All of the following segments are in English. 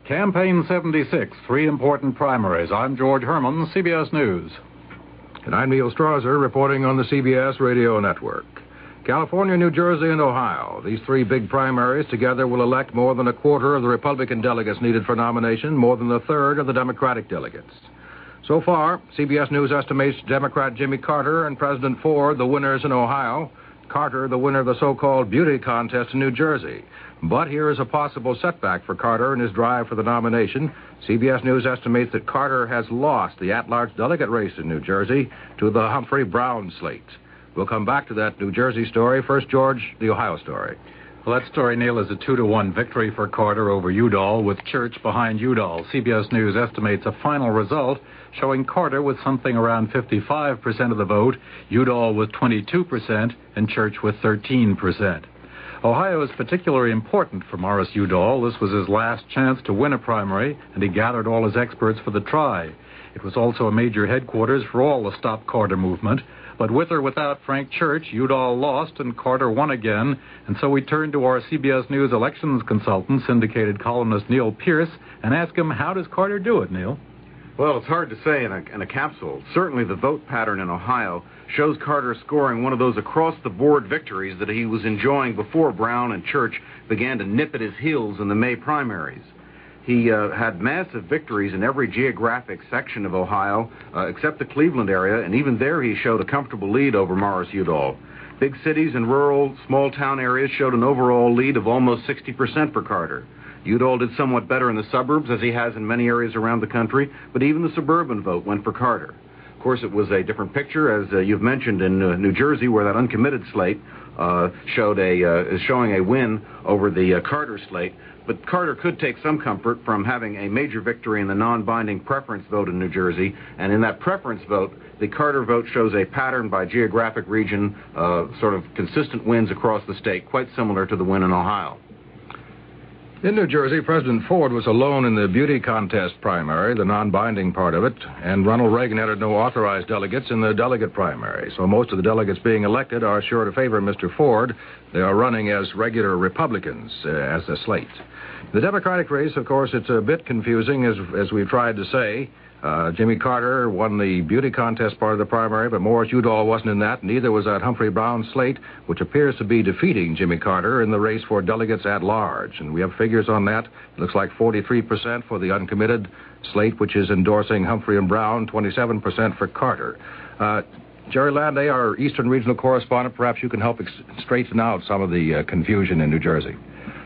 Campaign 76, three important primaries. I'm George Herman, CBS News. And I'm Neil Strasser, reporting on the CBS Radio Network. California, New Jersey, and Ohio. These three big primaries together will elect more than a quarter of the Republican delegates needed for nomination, more than a third of the Democratic delegates. So far, CBS News estimates Democrat Jimmy Carter and President Ford the winners in Ohio. Carter, the winner of the so-called beauty contest in New Jersey. But here is a possible setback for Carter in his drive for the nomination. CBS News estimates that Carter has lost the at-large delegate race in New Jersey to the Humphrey Brown slate. We'll come back to that New Jersey story. First, George, the Ohio story. Well, that story, Neil, is a 2-1 victory for Carter over Udall, with Church behind Udall. CBS News estimates a final result showing Carter with something around 55% of the vote, Udall with 22%, and Church with 13%. Ohio is particularly important for Morris Udall. This was his last chance to win a primary, and he gathered all his experts for the try. It was also a major headquarters for all the Stop Carter movement. But with or without Frank Church, Udall lost and Carter won again. And so we turned to our CBS News elections consultant, syndicated columnist Neil Pierce, and asked him, how does Carter do it, Neil? Well, it's hard to say in a capsule. Certainly the vote pattern in Ohio shows Carter scoring one of those across-the-board victories that he was enjoying before Brown and Church began to nip at his heels in the May primaries. He had massive victories in every geographic section of Ohio, except the Cleveland area, and even there he showed a comfortable lead over Morris Udall. Big cities and rural, small-town areas showed an overall lead of almost 60% for Carter. Udall did somewhat better in the suburbs, as he has in many areas around the country, but even the suburban vote went for Carter. Of course, it was a different picture, as you've mentioned, in New Jersey, where that uncommitted slate is showing a win over the Carter slate. But Carter could take some comfort from having a major victory in the non-binding preference vote in New Jersey. And in that preference vote, the Carter vote shows a pattern by geographic region, sort of consistent wins across the state, quite similar to the win in Ohio. In New Jersey, President Ford was alone in the beauty contest primary, the non-binding part of it, and Ronald Reagan entered no authorized delegates in the delegate primary. So most of the delegates being elected are sure to favor Mr. Ford. They are running as regular Republicans as a slate. The Democratic race, of course, it's a bit confusing, as we've tried to say. Jimmy Carter won the beauty contest part of the primary, but Morris Udall wasn't in that. Neither was that Humphrey Brown slate, which appears to be defeating Jimmy Carter in the race for delegates at large. And we have figures on that. It looks like 43% for the uncommitted slate, which is endorsing Humphrey and Brown, 27% for Carter. Jerry Landay, our Eastern Regional correspondent, perhaps you can help straighten out some of the confusion in New Jersey.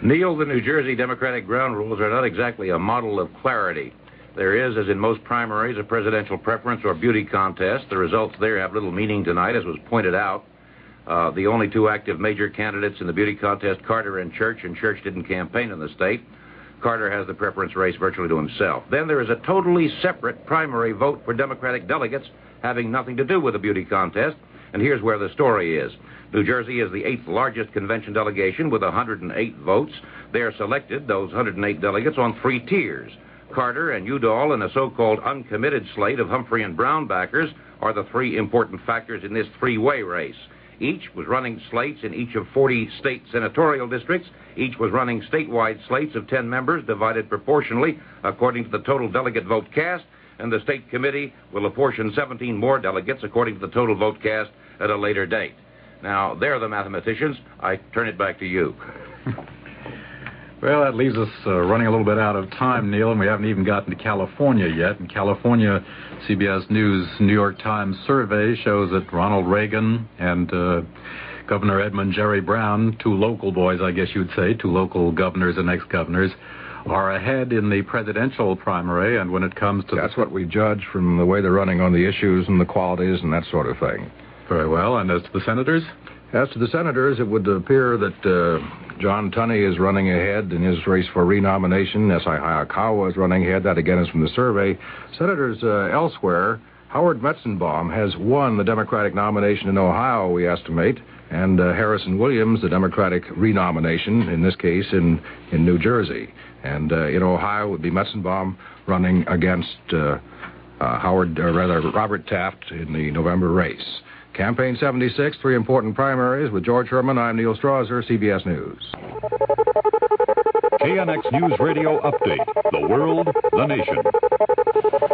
Neil, the New Jersey Democratic ground rules are not exactly a model of clarity. There is, as in most primaries, a presidential preference or beauty contest. The results there have little meaning tonight, as was pointed out. The only two active major candidates in the beauty contest, Carter and Church didn't campaign in the state. Carter has the preference race virtually to himself. Then there is a totally separate primary vote for Democratic delegates having nothing to do with the beauty contest. And here's where the story is. New Jersey is the 8th largest convention delegation with 108 votes. They are selected, those 108 delegates, on 3 tiers. Carter and Udall and a so-called uncommitted slate of Humphrey and Brown backers are the 3 important factors in this 3-way race. Each was running slates in each of 40 state senatorial districts. Each was running statewide slates of 10 members, divided proportionally according to the total delegate vote cast, and the state committee will apportion 17 more delegates according to the total vote cast at a later date. Now, there are the mathematicians. I turn it back to you. Well, that leaves us running a little bit out of time, Neil, and we haven't even gotten to California yet. In California, CBS News New York Times survey shows that Ronald Reagan and Governor Edmund Jerry Brown, 2 local boys, I guess you'd say, 2 local governors and ex-governors, are ahead in the presidential primary, and when it comes to... That's what we judge from the way they're running on the issues and the qualities and that sort of thing. Very well, and as to the senators? As to the senators, it would appear that John Tunney is running ahead in his race for renomination. S.I. Hayakawa is running ahead. That, again, is from the survey. Senators elsewhere, Howard Metzenbaum has won the Democratic nomination in Ohio, we estimate, and Harrison Williams, the Democratic renomination, in this case, in New Jersey. And in Ohio, it would be Metzenbaum running against Robert Taft in the November race. Campaign 76, 3 important primaries. With George Herman, I'm Neil Strasser, CBS News. KNX News Radio Update. The world, the nation.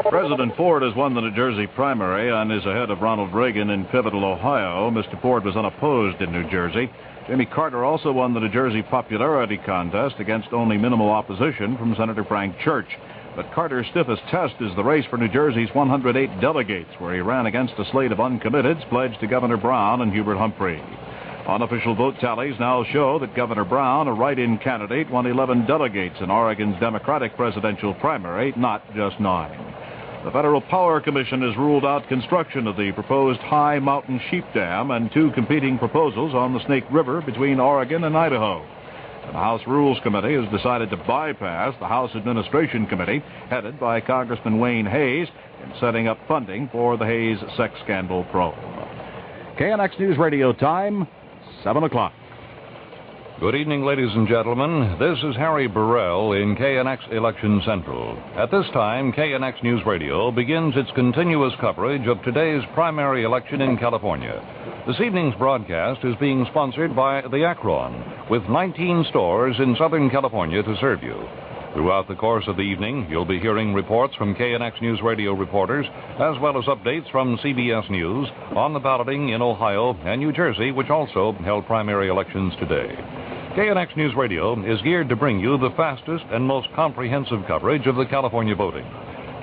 President Ford has won the New Jersey primary and is ahead of Ronald Reagan in pivotal Ohio. Mr. Ford was unopposed in New Jersey. Jimmy Carter also won the New Jersey popularity contest against only minimal opposition from Senator Frank Church. But Carter's stiffest test is the race for New Jersey's 108 delegates, where he ran against a slate of uncommitteds pledged to Governor Brown and Hubert Humphrey. Unofficial vote tallies now show that Governor Brown, a write-in candidate, won 11 delegates in Oregon's Democratic presidential primary, not just 9. The Federal Power Commission has ruled out construction of the proposed High Mountain Sheep Dam and 2 competing proposals on the Snake River between Oregon and Idaho. The House Rules Committee has decided to bypass the House Administration Committee, headed by Congressman Wayne Hayes, in setting up funding for the Hayes sex scandal probe. KNX News Radio time, 7 o'clock. Good evening, ladies and gentlemen. This is Harry Burrell in KNX Election Central. At this time, KNX News Radio begins its continuous coverage of today's primary election in California. This evening's broadcast is being sponsored by the Akron, with 19 stores in Southern California to serve you. Throughout the course of the evening, you'll be hearing reports from KNX News Radio reporters, as well as updates from CBS News on the balloting in Ohio and New Jersey, which also held primary elections today. KNX News Radio is geared to bring you the fastest and most comprehensive coverage of the California voting.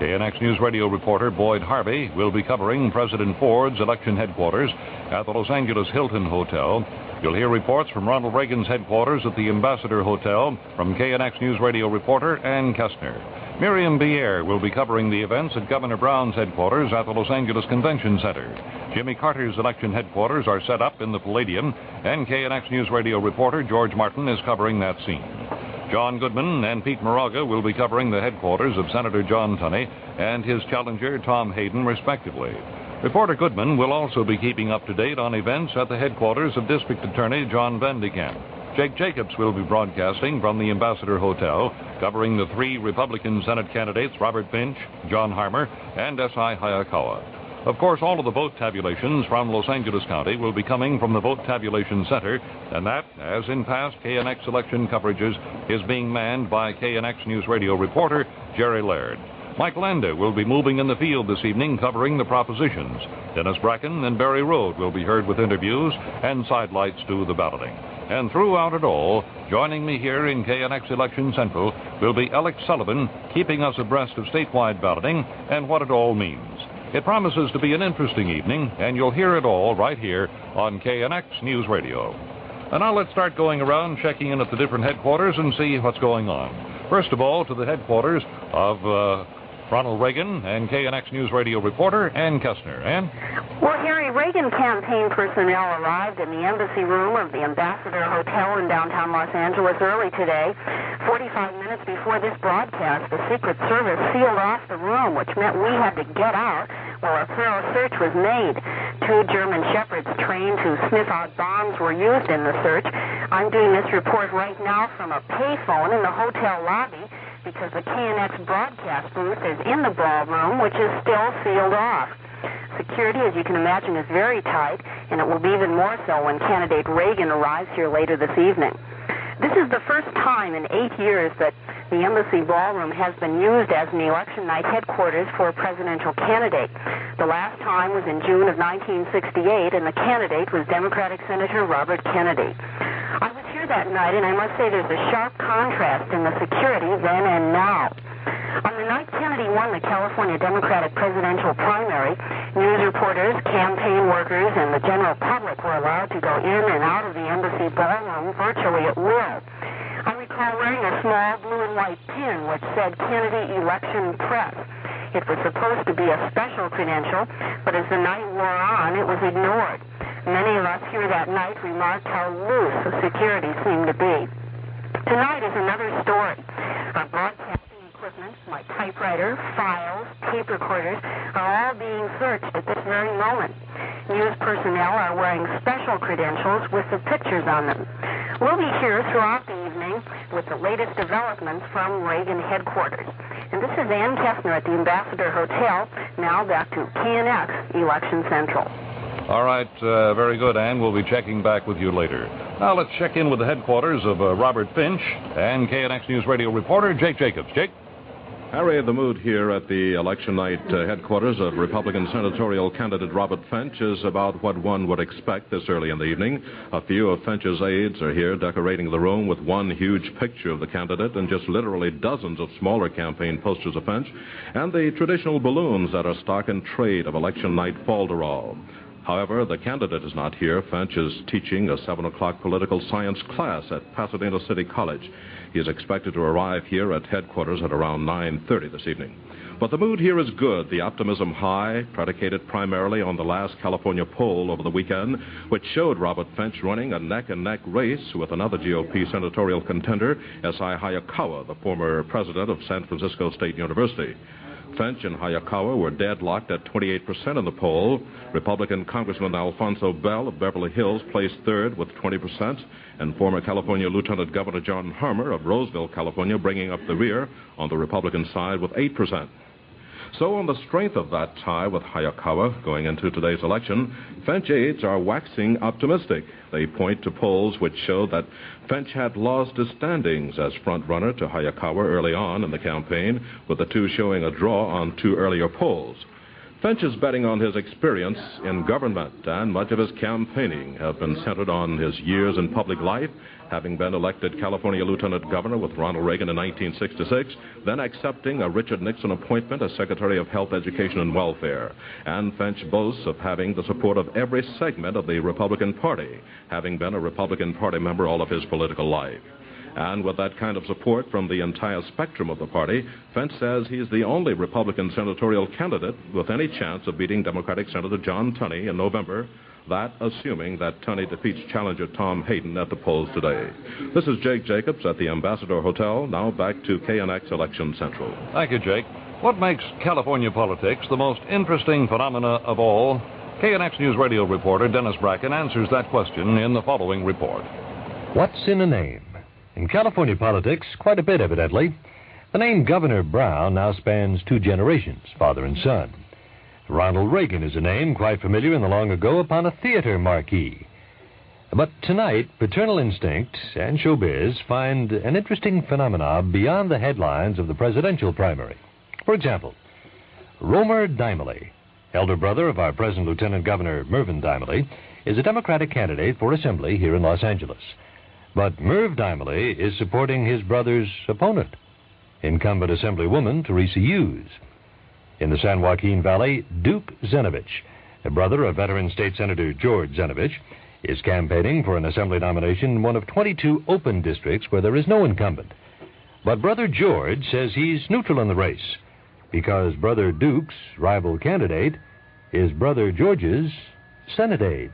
KNX News Radio reporter Boyd Harvey will be covering President Ford's election headquarters at the Los Angeles Hilton Hotel. You'll hear reports from Ronald Reagan's headquarters at the Ambassador Hotel from KNX News Radio reporter Ann Kestner. Miriam Bier will be covering the events at Governor Brown's headquarters at the Los Angeles Convention Center. Jimmy Carter's election headquarters are set up in the Palladium, and KNX News Radio reporter George Martin is covering that scene. John Goodman and Pete Moraga will be covering the headquarters of Senator John Tunney and his challenger Tom Hayden, respectively. Reporter Goodman will also be keeping up to date on events at the headquarters of District Attorney John Van de Kamp. Jake Jacobs will be broadcasting from the Ambassador Hotel, covering the 3 Republican Senate candidates, Robert Finch, John Harmer, and S.I. Hayakawa. Of course, all of the vote tabulations from Los Angeles County will be coming from the Vote Tabulation Center, and that, as in past KNX election coverages, is being manned by KNX News Radio reporter Jerry Laird. Mike Landa will be moving in the field this evening covering the propositions. Dennis Bracken and Barry Road will be heard with interviews and sidelights to the balloting. And throughout it all, joining me here in KNX Election Central will be Alex Sullivan, keeping us abreast of statewide balloting and what it all means. It promises to be an interesting evening, and you'll hear it all right here on KNX News Radio. And now let's start going around, checking in at the different headquarters and see what's going on. First of all, to the headquarters of Ronald Reagan and KNX News Radio reporter Ann Kestner. Ann? Well, Harry, Reagan campaign personnel arrived in the embassy room of the Ambassador Hotel in downtown Los Angeles early today. 45 minutes before this broadcast, the Secret Service sealed off the room, which meant we had to get out while a thorough search was made. 2 German Shepherds trained to sniff out bombs were used in the search. I'm doing this report right now from a payphone in the hotel lobby, because the KNX broadcast booth is in the ballroom, which is still sealed off. Security, as you can imagine, is very tight, and it will be even more so when candidate Reagan arrives here later this evening. This is the first time in 8 years that the embassy ballroom has been used as an election night headquarters for a presidential candidate. The last time was in June of 1968, and the candidate was Democratic Senator Robert Kennedy. I was here that night, and I must say there's a sharp contrast in the security then and now. On the night Kennedy won the California Democratic presidential primary, news reporters, campaign workers, and the general public were allowed to go in and out of the embassy ballroom virtually at will. I recall wearing a small blue and white pin which said Kennedy Election Press. It was supposed to be a special credential, but as the night wore on, it was ignored. Many of us here that night remarked how loose the security seemed to be. Tonight is another story. Our broadcasting equipment, my typewriter, files, tape recorders, are all being searched at this very moment. News personnel are wearing special credentials with the pictures on them. We'll be here throughout the evening with the latest developments from Reagan headquarters. And this is Ann Kestner at the Ambassador Hotel. Now back to KNX Election Central. All right, very good, Ann. We'll be checking back with you later. Now let's check in with the headquarters of Robert Finch and KNX News Radio reporter Jake Jacobs. Jake? Harry, the mood here at the election night headquarters of Republican senatorial candidate Robert Finch is about what one would expect this early in the evening. A few of Finch's aides are here decorating the room with one huge picture of the candidate and just literally dozens of smaller campaign posters of Finch, and the traditional balloons that are stock in trade of election night falderall. However, the candidate is not here. Finch is teaching a 7 o'clock political science class at Pasadena City College. He is expected to arrive here at headquarters at around 9:30 this evening. But the mood here is good, the optimism high, predicated primarily on the last California poll over the weekend, which showed Robert Finch running a neck-and-neck race with another GOP senatorial contender, S.I. Hayakawa, the former president of San Francisco State University. Finch and Hayakawa were deadlocked at 28% in the poll. Republican Congressman Alfonso Bell of Beverly Hills placed third with 20%, and former California Lieutenant Governor John Harmer of Roseville, California, bringing up the rear on the Republican side with 8%. So on the strength of that tie with Hayakawa going into today's election, Finch aides are waxing optimistic. They point to polls which show that Finch had lost his standings as front-runner to Hayakawa early on in the campaign, with the two showing a draw on two earlier polls. Finch is betting on his experience in government, and much of his campaigning have been centered on his years in public life, having been elected California Lieutenant Governor with Ronald Reagan in 1966, then accepting a Richard Nixon appointment as Secretary of Health, Education, and Welfare. And Finch boasts of having the support of every segment of the Republican Party, having been a Republican Party member all of his political life. And with that kind of support from the entire spectrum of the party, Finch says he's the only Republican senatorial candidate with any chance of beating Democratic Senator John Tunney in November, that assuming that Tunney defeats challenger Tom Hayden at the polls today. This is Jake Jacobs at the Ambassador Hotel. Now back to KNX Election Central. Thank you, Jake. What makes California politics the most interesting phenomena of all? KNX News Radio reporter Dennis Bracken answers that question in the following report. What's in a name? In California politics, quite a bit, evidently. The name Governor Brown now spans two generations, father and son. Ronald Reagan is a name quite familiar in the long ago upon a theater marquee. But tonight, paternal instinct and showbiz find an interesting phenomena beyond the headlines of the presidential primary. For example, Romer Dimely, elder brother of our present Lieutenant Governor Mervyn Dimely, is a Democratic candidate for Assembly here in Los Angeles. But Merv Dimely is supporting his brother's opponent, incumbent Assemblywoman Teresa Hughes. In the San Joaquin Valley, Duke Zenovich, a brother of veteran State Senator George Zenovich, is campaigning for an Assembly nomination in one of 22 open districts where there is no incumbent. But Brother George says he's neutral in the race because Brother Duke's rival candidate is Brother George's Senate aide.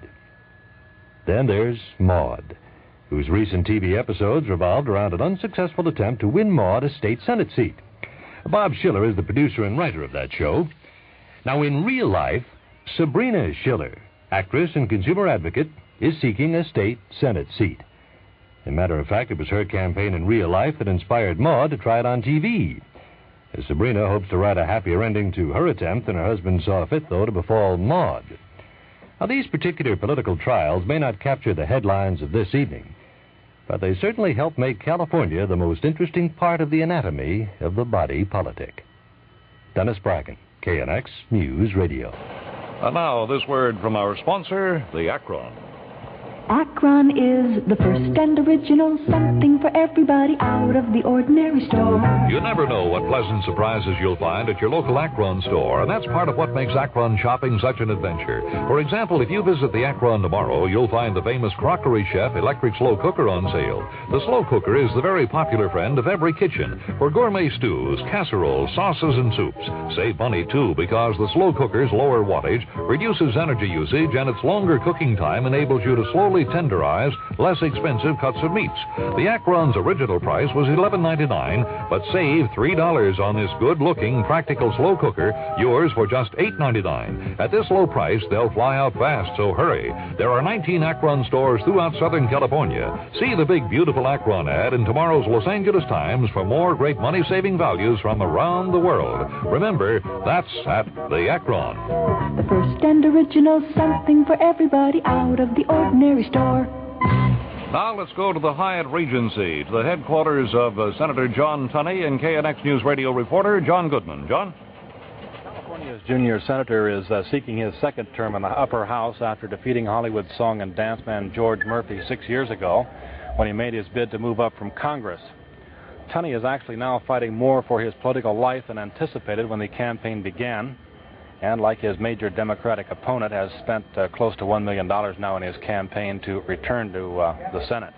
Then there's Maude, whose recent TV episodes revolved around an unsuccessful attempt to win Maude a state Senate seat. Bob Schiller is the producer and writer of that show. Now, in real life, Sabrina Schiller, actress and consumer advocate, is seeking a state Senate seat. As a matter of fact, it was her campaign in real life that inspired Maude to try it on TV. Sabrina hopes to write a happier ending to her attempt than her husband saw fit, though, to befall Maude. Now, these particular political trials may not capture the headlines of this evening, but they certainly help make California the most interesting part of the anatomy of the body politic. Dennis Bracken, KNX News Radio. And now, this word from our sponsor, the Akron. Akron is the first and original something for everybody out of the ordinary store. You never know what pleasant surprises you'll find at your local Akron store, and that's part of what makes Akron shopping such an adventure. For example, if you visit the Akron tomorrow, you'll find the famous Crockery Chef electric slow cooker on sale. The slow cooker is the very popular friend of every kitchen for gourmet stews, casseroles, sauces, and soups. Save money, too, because the slow cooker's lower wattage reduces energy usage, and its longer cooking time enables you to slowly tenderize less expensive cuts of meats. The Akron's original price was $11.99, but save $3 on this good-looking, practical slow cooker, yours for just $8.99. At this low price, they'll fly out fast, so hurry. There are 19 Akron stores throughout Southern California. See the big, beautiful Akron ad in tomorrow's Los Angeles Times for more great money-saving values from around the world. Remember, that's at the Akron. The first and original something for everybody out of the ordinary store. Now let's go to the Hyatt Regency, to the headquarters of Senator John Tunney and KNX News Radio reporter John Goodman. John? California's junior senator is seeking his second term in the upper house after defeating Hollywood song and dance man George Murphy 6 years ago when he made his bid to move up from Congress. Tunney is actually now fighting more for his political life than anticipated when the campaign began, and like his major Democratic opponent, has spent close to $1 million now in his campaign to return to the Senate.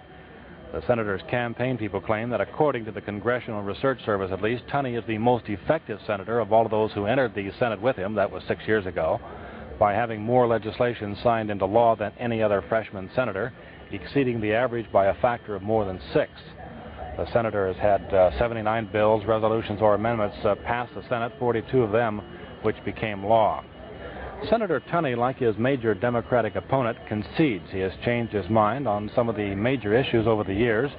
The senator's campaign people claim that according to the Congressional Research Service at least, Tunney is the most effective senator of all of those who entered the Senate with him, that was 6 years ago, by having more legislation signed into law than any other freshman senator, exceeding the average by a factor of more than 6. The senator has had 79 bills, resolutions, or amendments pass the Senate, 42 of them which became law. Senator Tunney, like his major Democratic opponent, concedes he has changed his mind on some of the major issues over the years,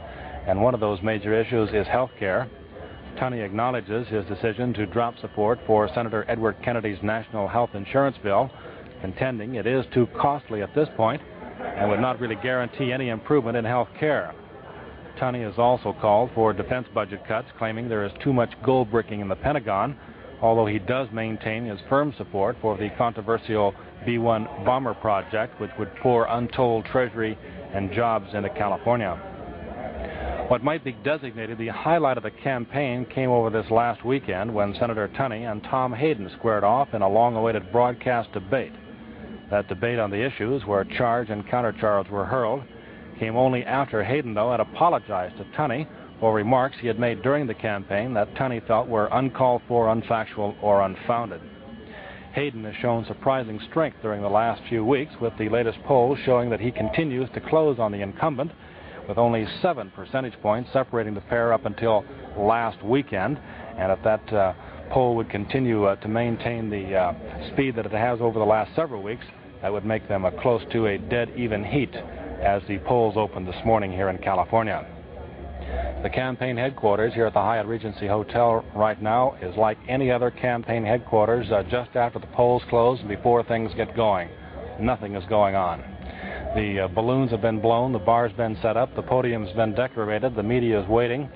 and one of those major issues is health care. Tunney acknowledges his decision to drop support for Senator Edward Kennedy's national health insurance bill, contending it is too costly at this point and would not really guarantee any improvement in health care. Tunney has also called for defense budget cuts, claiming there is too much gold bricking in the Pentagon, although he does maintain his firm support for the controversial B-1 bomber project, which would pour untold treasury and jobs into California. What might be designated the highlight of the campaign came over this last weekend when Senator Tunney and Tom Hayden squared off in a long-awaited broadcast debate. That debate on the issues where charge and countercharge were hurled came only after Hayden, though, had apologized to Tunney for remarks he had made during the campaign that Tunney felt were uncalled for, unfactual, or unfounded. Hayden has shown surprising strength during the last few weeks, with the latest polls showing that he continues to close on the incumbent, with only 7 percentage points separating the pair up until last weekend. And if that poll would continue to maintain the speed that it has over the last several weeks, that would make them close to a dead even heat as the polls opened this morning here in California. The campaign headquarters here at the Hyatt Regency Hotel right now is like any other campaign headquarters just after the polls close and before things get going. Nothing is going on. The balloons have been blown, the bar's been set up, the podium's been decorated, the media is waiting,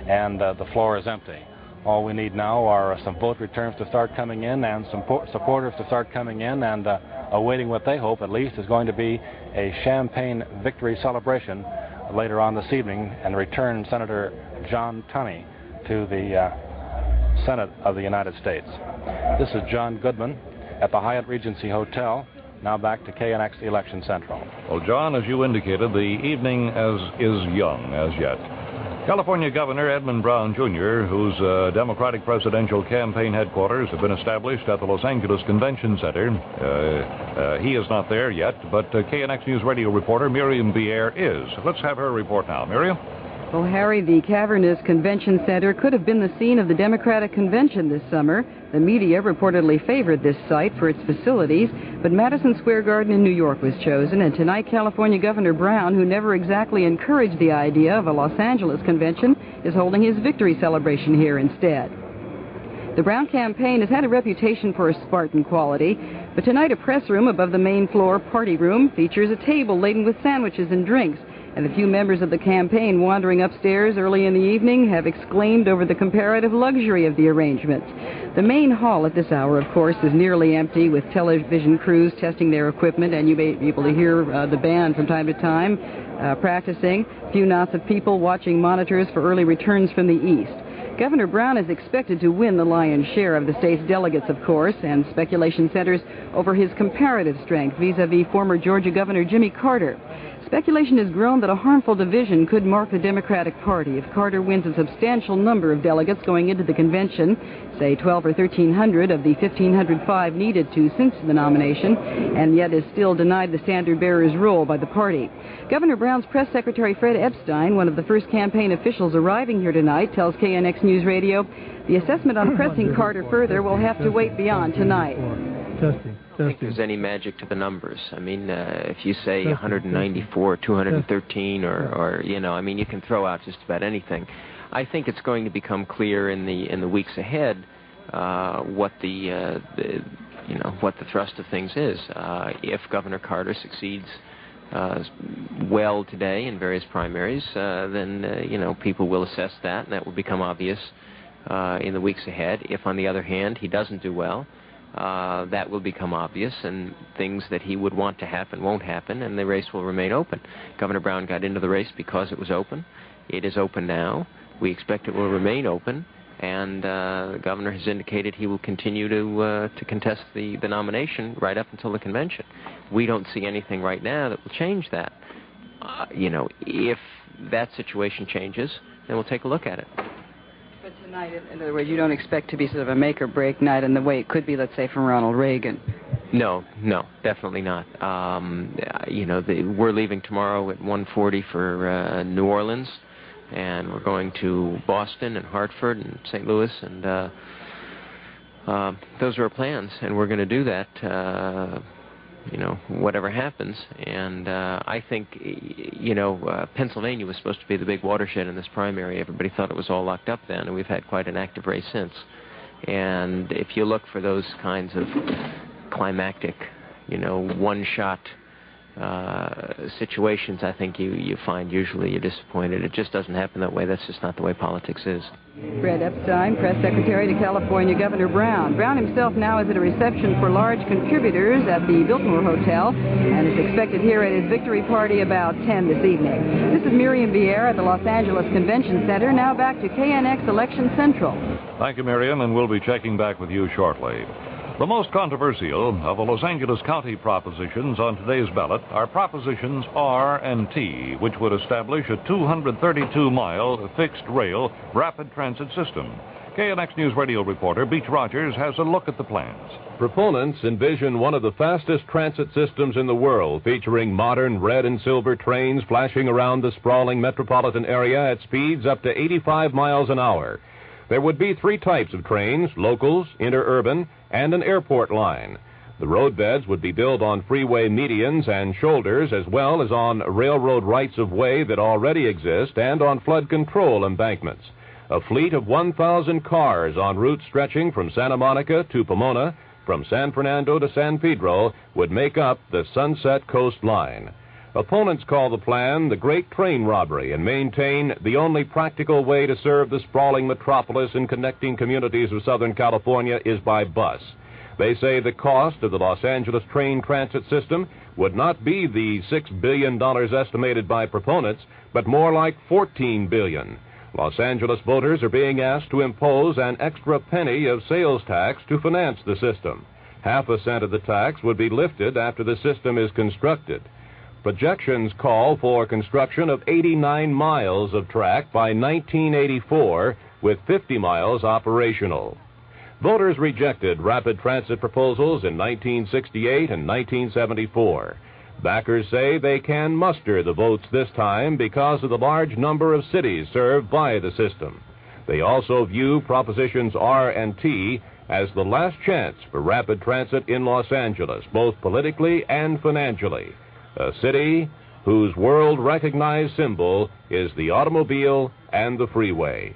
and the floor is empty. All we need now are some vote returns to start coming in and some supporters to start coming in, and awaiting what they hope at least is going to be a champagne victory celebration later on this evening and return Senator John Tunney to the Senate of the United States. This is John Goodman at the Hyatt Regency Hotel. Now back to KNX Election Central. Well, John, as you indicated, the evening is young as yet. California Governor Edmund Brown, Jr., whose Democratic presidential campaign headquarters have been established at the Los Angeles Convention Center. He is not there yet, but KNX News Radio reporter Miriam Bier is. Let's have her report now. Miriam? Well, Harry, the cavernous convention center could have been the scene of the Democratic convention this summer. The media reportedly favored this site for its facilities, but Madison Square Garden in New York was chosen, and tonight California Governor Brown, who never exactly encouraged the idea of a Los Angeles convention, is holding his victory celebration here instead. The Brown campaign has had a reputation for a Spartan quality, but tonight a press room above the main floor party room features a table laden with sandwiches and drinks, and the few members of the campaign wandering upstairs early in the evening have exclaimed over the comparative luxury of the arrangements. The main hall at this hour, of course, is nearly empty, with television crews testing their equipment, and you may be able to hear the band from time to time practicing. A few knots of people watching monitors for early returns from the east. Governor Brown is expected to win the lion's share of the state's delegates, of course, and speculation centers over his comparative strength vis-a-vis former Georgia Governor Jimmy Carter. Speculation has grown that a harmful division could mark the Democratic Party if Carter wins a substantial number of delegates going into the convention, say 12 or 1,300 of the 1,505 needed to cinch the nomination, and yet is still denied the standard-bearer's role by the party. Governor Brown's press secretary Fred Epstein, one of the first campaign officials arriving here tonight, tells KNX News Radio the assessment on pressing Carter further will have to wait beyond tonight. I don't think there's any magic to the numbers. I mean, if you say 194, 213, or you know, I mean, you can throw out just about anything. I think it's going to become clear in the weeks ahead what the thrust of things is. If Governor Carter succeeds well today in various primaries, then people will assess that, and that will become obvious in the weeks ahead. If, on the other hand, he doesn't do well, that will become obvious, and things that he would want to happen won't happen, and the race will remain open. Governor Brown got into the race because it was open. It is open now. We expect it will remain open, and the governor has indicated he will continue to contest the nomination right up until the convention. We don't see anything right now that will change that. If that situation changes, then we'll take a look at it. But tonight, in other words, you don't expect to be sort of a make-or-break night in the way it could be, let's say, from Ronald Reagan. No, definitely not. We're leaving tomorrow at 1:40 for New Orleans, and we're going to Boston and Hartford and St. Louis, and those are our plans, and we're going to do that, whatever happens. And I think, Pennsylvania was supposed to be the big watershed in this primary. Everybody thought it was all locked up then, and we've had quite an active race since. And if you look for those kinds of climactic, one-shot situations, I think you find usually you're disappointed. It just doesn't happen that way. That's just not the way politics is. Fred Epstein, press secretary to California Governor Brown. Brown himself now is at a reception for large contributors at the Biltmore Hotel and is expected here at his victory party about 10 this evening. This is Miriam Vieira at the Los Angeles Convention Center. Now back to KNX Election Central. Thank you, Miriam, and we'll be checking back with you shortly. The most controversial of the Los Angeles County propositions on today's ballot are Propositions R and T, which would establish a 232-mile fixed-rail rapid transit system. KNX News radio reporter Beach Rogers has a look at the plans. Proponents envision one of the fastest transit systems in the world, featuring modern red and silver trains flashing around the sprawling metropolitan area at speeds up to 85 miles an hour. There would be 3 types of trains: locals, interurban, and an airport line. The roadbeds would be built on freeway medians and shoulders, as well as on railroad rights-of-way that already exist and on flood control embankments. A fleet of 1,000 cars on routes stretching from Santa Monica to Pomona, from San Fernando to San Pedro, would make up the Sunset Coast Line. Opponents call the plan the Great Train Robbery and maintain the only practical way to serve the sprawling metropolis and connecting communities of Southern California is by bus. They say the cost of the Los Angeles train transit system would not be the $6 billion estimated by proponents, but more like $14 billion. Los Angeles voters are being asked to impose an extra penny of sales tax to finance the system. 0.5 cent of the tax would be lifted after the system is constructed. Projections call for construction of 89 miles of track by 1984, with 50 miles operational. Voters rejected rapid transit proposals in 1968 and 1974. Backers say they can muster the votes this time because of the large number of cities served by the system. They also view Propositions R and T as the last chance for rapid transit in Los Angeles, both politically and financially. A city whose world-recognized symbol is the automobile and the freeway.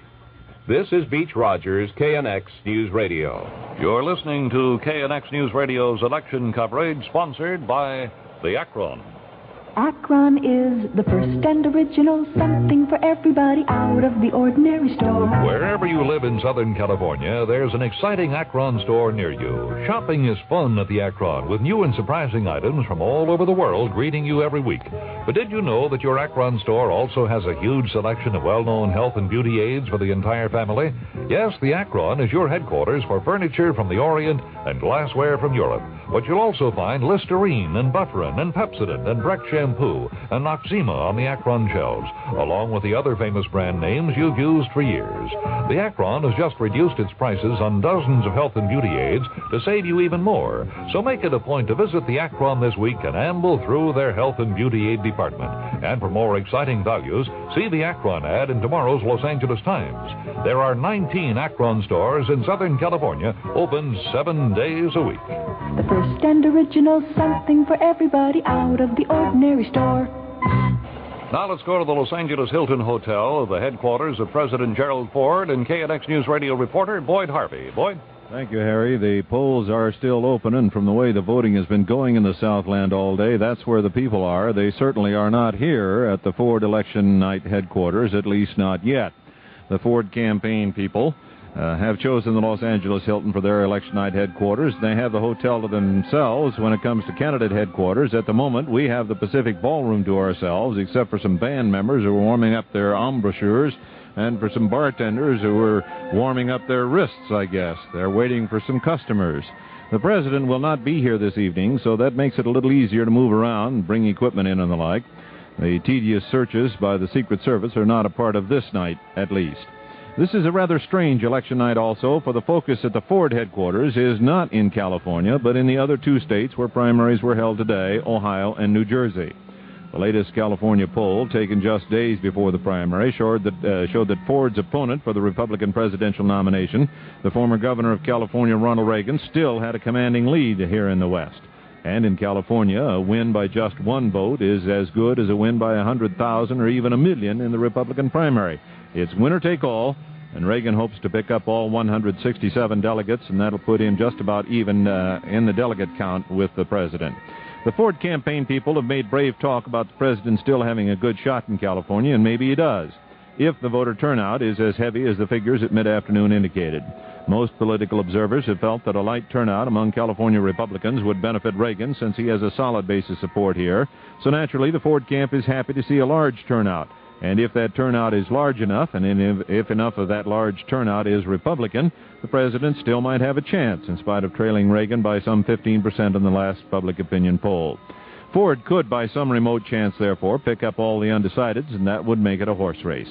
This is Beach Rogers, KNX News Radio. You're listening to KNX News Radio's election coverage, sponsored by the Akron. Akron is the first and original something for everybody out of the ordinary store. Wherever you live in Southern California, there's an exciting Akron store near you. Shopping is fun at the Akron, with new and surprising items from all over the world greeting you every week. But did you know that your Akron store also has a huge selection of well-known health and beauty aids for the entire family? Yes, the Akron is your headquarters for furniture from the Orient and glassware from Europe. But you'll also find Listerine and Bufferin and Pepsodent and Breck Shampoo and Noxzema on the Akron shelves, along with the other famous brand names you've used for years. The Akron has just reduced its prices on dozens of health and beauty aids to save you even more. So make it a point to visit the Akron this week and amble through their health and beauty aid department. And for more exciting values, see the Akron ad in tomorrow's Los Angeles Times. There are 19 Akron stores in Southern California, open 7 days a week. The first and original something for everybody out of the ordinary store. Now let's go to the Los Angeles Hilton Hotel, the headquarters of President Gerald Ford and KNX News Radio reporter Boyd Harvey. Boyd? Thank you, Harry. The polls are still open, and from the way the voting has been going in the Southland all day, that's where the people are. They certainly are not here at the Ford election night headquarters, at least not yet. The Ford campaign people have chosen the Los Angeles Hilton for their election night headquarters. They have the hotel to themselves when it comes to candidate headquarters. At the moment, we have the Pacific Ballroom to ourselves, except for some band members who are warming up their embouchures, and for some bartenders who are warming up their wrists, I guess. They're waiting for some customers. The president will not be here this evening, so that makes it a little easier to move around, bring equipment in and the like. The tedious searches by the Secret Service are not a part of this night, at least. This is a rather strange election night also, for the focus at the Ford headquarters is not in California, but in the other two states where primaries were held today, Ohio and New Jersey. The latest California poll, taken just days before the primary, showed that Ford's opponent for the Republican presidential nomination, the former governor of California, Ronald Reagan, still had a commanding lead here in the West. And in California, a win by just one vote is as good as a win by 100,000 or even 1 million in the Republican primary. It's winner take all, and Reagan hopes to pick up all 167 delegates, and that'll put him just about even in the delegate count with the president. The Ford campaign people have made brave talk about the president still having a good shot in California, and maybe he does, if the voter turnout is as heavy as the figures at mid-afternoon indicated. Most political observers have felt that a light turnout among California Republicans would benefit Reagan, since he has a solid base of support here. So naturally, the Ford camp is happy to see a large turnout. And if that turnout is large enough, and if enough of that large turnout is Republican, the president still might have a chance, in spite of trailing Reagan by some 15% in the last public opinion poll. Ford could, by some remote chance, therefore, pick up all the undecideds, and that would make it a horse race.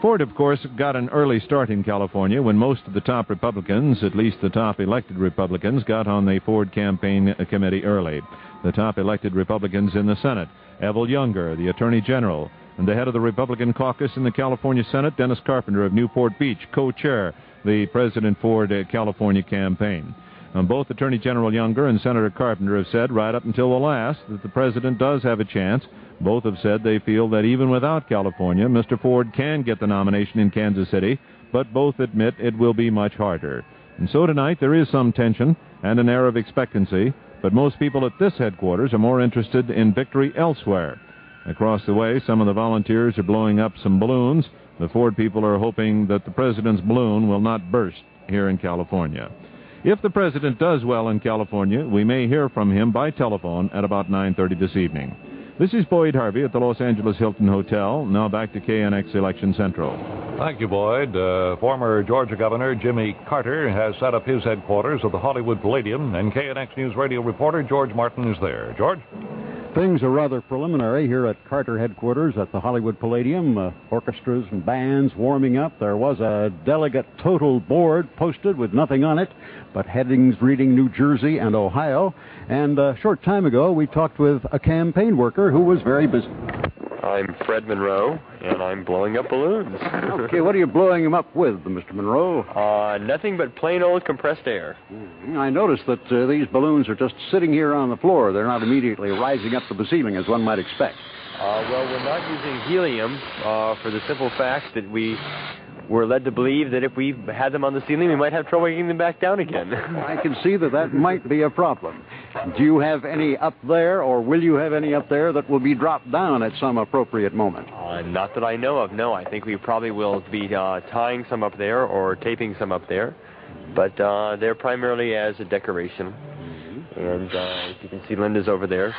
Ford, of course, got an early start in California when most of the top Republicans, at least the top elected Republicans, got on the Ford campaign committee early. The top elected Republicans in the Senate, Evel Younger, the Attorney General, and the head of the Republican caucus in the California Senate, Dennis Carpenter of Newport Beach, co-chair the President Ford California campaign. Both Attorney General Younger and Senator Carpenter have said right up until the last that the president does have a chance. Both have said they feel that even without California, Mr. Ford can get the nomination in Kansas City, but both admit it will be much harder. And so tonight there is some tension and an air of expectancy, but most people at this headquarters are more interested in victory elsewhere. Across the way, some of the volunteers are blowing up some balloons. The Ford people are hoping that the president's balloon will not burst here in California. If the president does well in California, we may hear from him by telephone at about 9:30 this evening. This is Boyd Harvey at the Los Angeles Hilton Hotel. Now back to KNX Election Central. Thank you, Boyd. Former Georgia Governor Jimmy Carter has set up his headquarters at the Hollywood Palladium, and KNX News Radio reporter George Martin is there. George? Things are rather preliminary here at Carter headquarters at the Hollywood Palladium. Orchestras and bands warming up. There was a delegate total board posted with nothing on it, but headings reading New Jersey and Ohio. And a short time ago, we talked with a campaign worker who was very busy. I'm Fred Monroe, and I'm blowing up balloons. Okay, what are you blowing them up with, Mr. Monroe? Nothing but plain old compressed air. I noticed that these balloons are just sitting here on the floor. They're not immediately rising up to the ceiling as one might expect. Well, we're not using helium for the simple fact that we were led to believe that if we had them on the ceiling, we might have trouble getting them back down again. I can see that might be a problem. Do you have any up there, or will you have any up there that will be dropped down at some appropriate moment? Not that I know of, no. I think we probably will be tying some up there or taping some up there, but they're primarily as a decoration. And as you can see, Linda's over there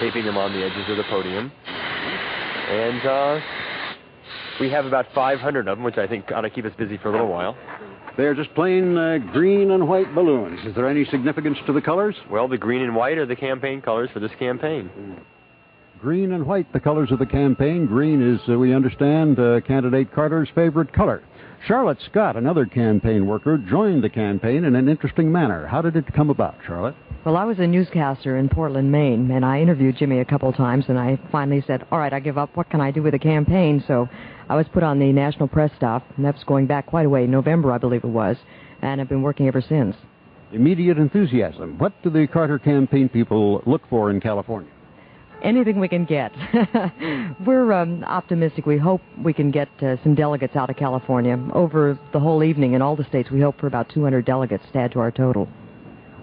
taping them on the edges of the podium. And we have about 500 of them, which I think ought to keep us busy for a little while. They're just plain green and white balloons. Is there any significance to the colors? Well, the green and white are the campaign colors for this campaign. Green and white, the colors of the campaign. Green is, we understand, candidate Carter's favorite color. Charlotte Scott, another campaign worker, joined the campaign in an interesting manner. How did it come about, Charlotte? Well, I was a newscaster in Portland, Maine, and I interviewed Jimmy a couple times, and I finally said, all right, I give up. What can I do with a campaign? So I was put on the national press staff, and that's going back quite a way, November, I believe it was, and I've been working ever since. Immediate enthusiasm. What do the Carter campaign people look for in California? Anything we can get. We're optimistic. We hope we can get some delegates out of California over the whole evening in all the states. We hope for about 200 delegates to add to our total.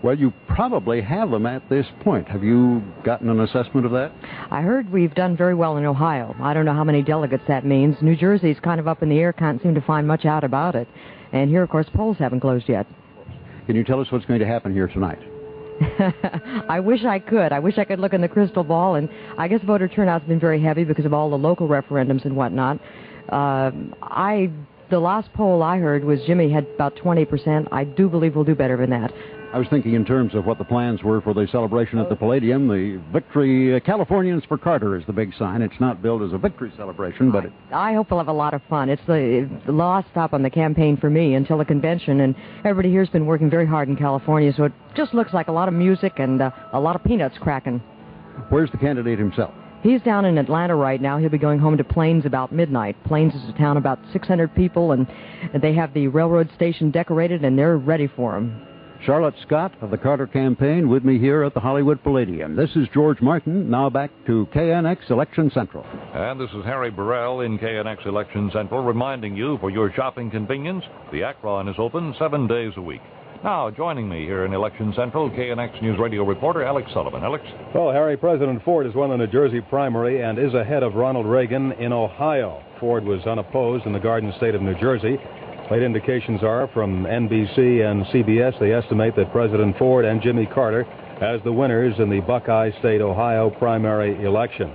Well, you probably have them at this point. Have you gotten an assessment of that? I heard we've done very well in Ohio. I don't know how many delegates that means. New Jersey's kind of up in the air, can't seem to find much out about it. And here, of course, polls haven't closed yet. Can you tell us what's going to happen here tonight? I wish I could. I wish I could look in the crystal ball, and I guess voter turnout's been very heavy because of all the local referendums and whatnot. The last poll I heard was Jimmy had about 20%. I do believe we'll do better than that. I was thinking in terms of what the plans were for the celebration at the Palladium. The victory, Californians for Carter is the big sign. It's not billed as a victory celebration, but... I hope we'll have a lot of fun. It's the last stop on the campaign for me until the convention, and everybody here's been working very hard in California, so it just looks like a lot of music and a lot of peanuts cracking. Where's the candidate himself? He's down in Atlanta right now. He'll be going home to Plains about midnight. Plains is a town about 600 people, and they have the railroad station decorated, and they're ready for him. Charlotte Scott of the Carter campaign with me here at the Hollywood Palladium. This is George Martin. Now back to KNX Election Central. And this is Harry Burrell in KNX Election Central reminding you, for your shopping convenience, the Akron is open 7 days a week. Now, joining me here in Election Central, KNX News Radio reporter Alex Sullivan. Alex? Well, Harry, President Ford has won the New Jersey primary and is ahead of Ronald Reagan in Ohio. Ford was unopposed in the Garden State of New Jersey. Late indications are from NBC and CBS. They estimate that President Ford and Jimmy Carter as the winners in the Buckeye State, Ohio primary election.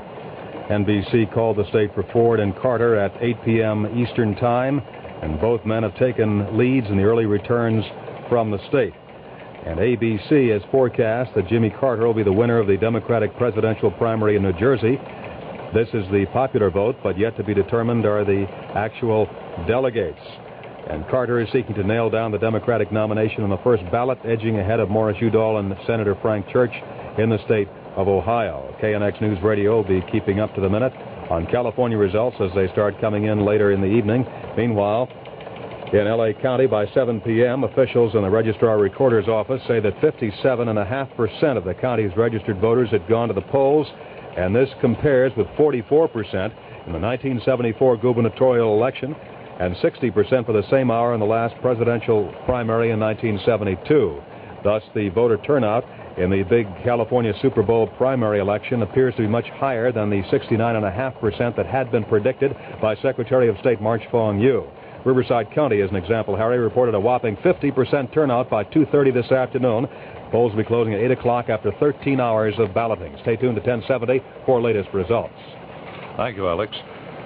NBC called the state for Ford and Carter at 8 p.m. Eastern Time, and both men have taken leads in the early returns from the state. And ABC has forecast that Jimmy Carter will be the winner of the Democratic presidential primary in New Jersey. This is the popular vote, but yet to be determined are the actual delegates. And Carter is seeking to nail down the Democratic nomination on the first ballot, edging ahead of Morris Udall and Senator Frank Church in the state of Ohio. KNX News Radio will be keeping up to the minute on California results as they start coming in later in the evening. Meanwhile, in L.A. County by 7 p.m., officials in the Registrar Recorder's office say that 57.5% of the county's registered voters had gone to the polls, and this compares with 44% in the 1974 gubernatorial election and 60% for the same hour in the last presidential primary in 1972. Thus, the voter turnout in the big California Super Bowl primary election appears to be much higher than the 69.5% that had been predicted by Secretary of State March Fong-Yu. Riverside County, as an example, Harry, reported a whopping 50% turnout by 2:30 this afternoon. Polls will be closing at 8 o'clock after 13 hours of balloting. Stay tuned to 1070 for latest results. Thank you, Alex.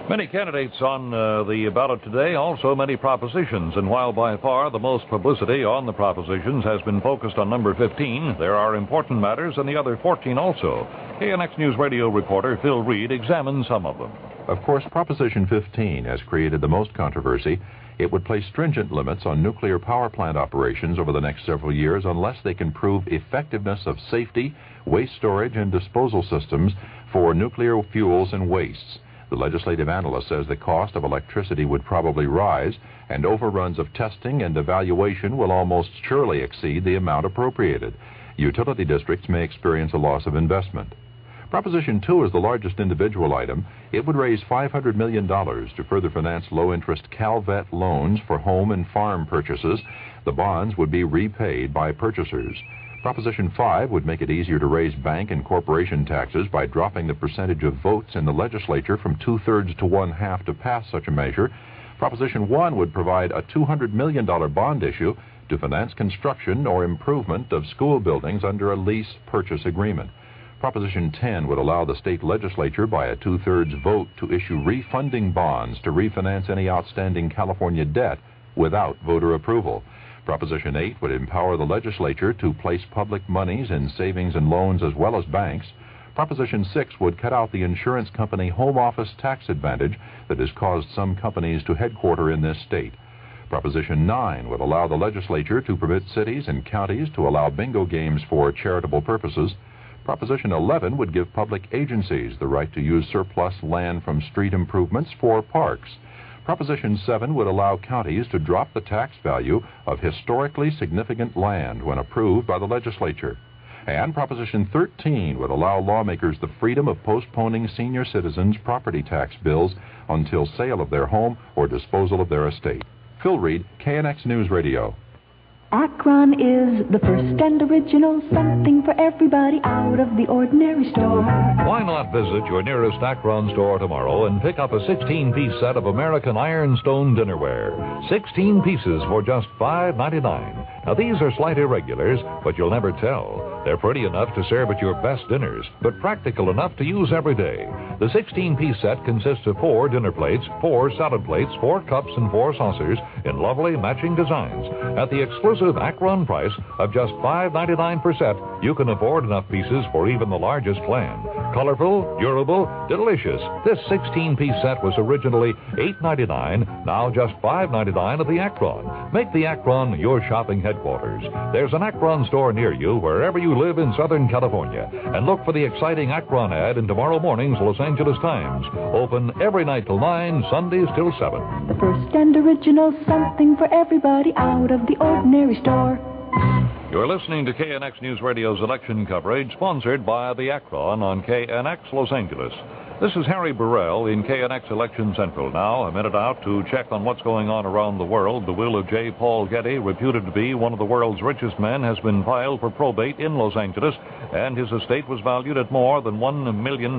Many candidates on the ballot today, also many propositions, and while by far the most publicity on the propositions has been focused on number 15, there are important matters in the other 14 also. KNX News Radio reporter Phil Reed examines some of them. Of course, Proposition 15 has created the most controversy. It would place stringent limits on nuclear power plant operations over the next several years unless they can prove effectiveness of safety, waste storage, and disposal systems for nuclear fuels and wastes. The legislative analyst says the cost of electricity would probably rise, and overruns of testing and evaluation will almost surely exceed the amount appropriated. Utility districts may experience a loss of investment. Proposition 2 is the largest individual item. It would raise $500 million to further finance low-interest CalVet loans for home and farm purchases. The bonds would be repaid by purchasers. Proposition 5 would make it easier to raise bank and corporation taxes by dropping the percentage of votes in the legislature from 2/3 to 1/2 to pass such a measure. Proposition 1 would provide a $200 million bond issue to finance construction or improvement of school buildings under a lease purchase agreement. Proposition 10 would allow the state legislature by a 2/3 vote to issue refunding bonds to refinance any outstanding California debt without voter approval. Proposition 8 would empower the legislature to place public monies in savings and loans as well as banks. Proposition 6 would cut out the insurance company home office tax advantage that has caused some companies to headquarter in this state. Proposition 9 would allow the legislature to permit cities and counties to allow bingo games for charitable purposes. Proposition 11 would give public agencies the right to use surplus land from street improvements for parks. Proposition 7 would allow counties to drop the tax value of historically significant land when approved by the legislature. And Proposition 13 would allow lawmakers the freedom of postponing senior citizens' property tax bills until sale of their home or disposal of their estate. Phil Reed, KNX News Radio. Akron is the first and original something for everybody out of the ordinary store. Why not visit your nearest Akron store tomorrow and pick up a 16-piece set of American ironstone dinnerware. 16 pieces for just $5.99. Now, these are slight irregulars, but you'll never tell. They're pretty enough to serve at your best dinners, but practical enough to use every day. The 16-piece set consists of 4 dinner plates, 4 salad plates, 4 cups, and 4 saucers in lovely matching designs. At the exclusive Akron price of just $5.99 per set, you can afford enough pieces for even the largest clan. Colorful, durable, delicious. This 16-piece set was originally $8.99, now just $5.99 at the Akron. Make the Akron your shopping headquarters. There's an Akron store near you wherever you live in Southern California. And look for the exciting Akron ad in tomorrow morning's Los Angeles Times. Open every night till 9, Sundays till 7. The first and original something for everybody out of the ordinary store. You're listening to KNX News Radio's election coverage, sponsored by the Akron on KNX Los Angeles. This is Harry Burrell in KNX Election Central. Now, a minute out to check on what's going on around the world. The will of J. Paul Getty, reputed to be one of the world's richest men, has been filed for probate in Los Angeles, and his estate was valued at more than $1 million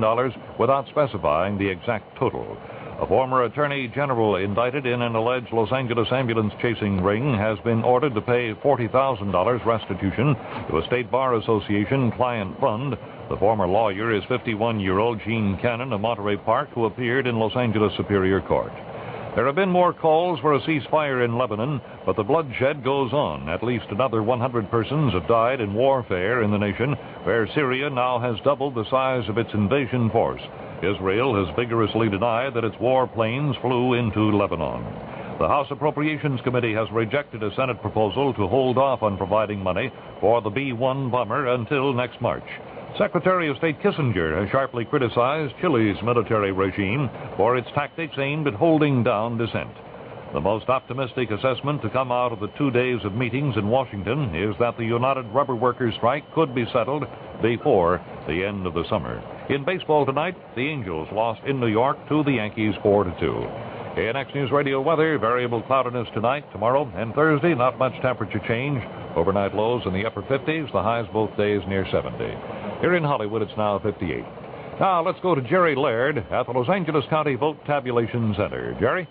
without specifying the exact total. A former attorney general indicted in an alleged Los Angeles ambulance-chasing ring has been ordered to pay $40,000 restitution to a State Bar Association client fund. The former lawyer is 51-year-old Gene Cannon of Monterey Park, who appeared in Los Angeles Superior Court. There have been more calls for a ceasefire in Lebanon, but the bloodshed goes on. At least another 100 persons have died in warfare in the nation, where Syria now has doubled the size of its invasion force. Israel has vigorously denied that its warplanes flew into Lebanon. The House Appropriations Committee has rejected a Senate proposal to hold off on providing money for the B-1 bomber until next March. Secretary of State Kissinger has sharply criticized Chile's military regime for its tactics aimed at holding down dissent. The most optimistic assessment to come out of the 2 days of meetings in Washington is that the United Rubber Workers strike could be settled before the end of the summer. In baseball tonight, the Angels lost in New York to the Yankees 4-2. KNX News Radio weather, variable cloudiness tonight, tomorrow, and Thursday, not much temperature change. Overnight lows in the upper 50s, the highs both days near 70. Here in Hollywood, it's now 58. Now, let's go to Jerry Laird at the Los Angeles County Vote Tabulation Center. Jerry?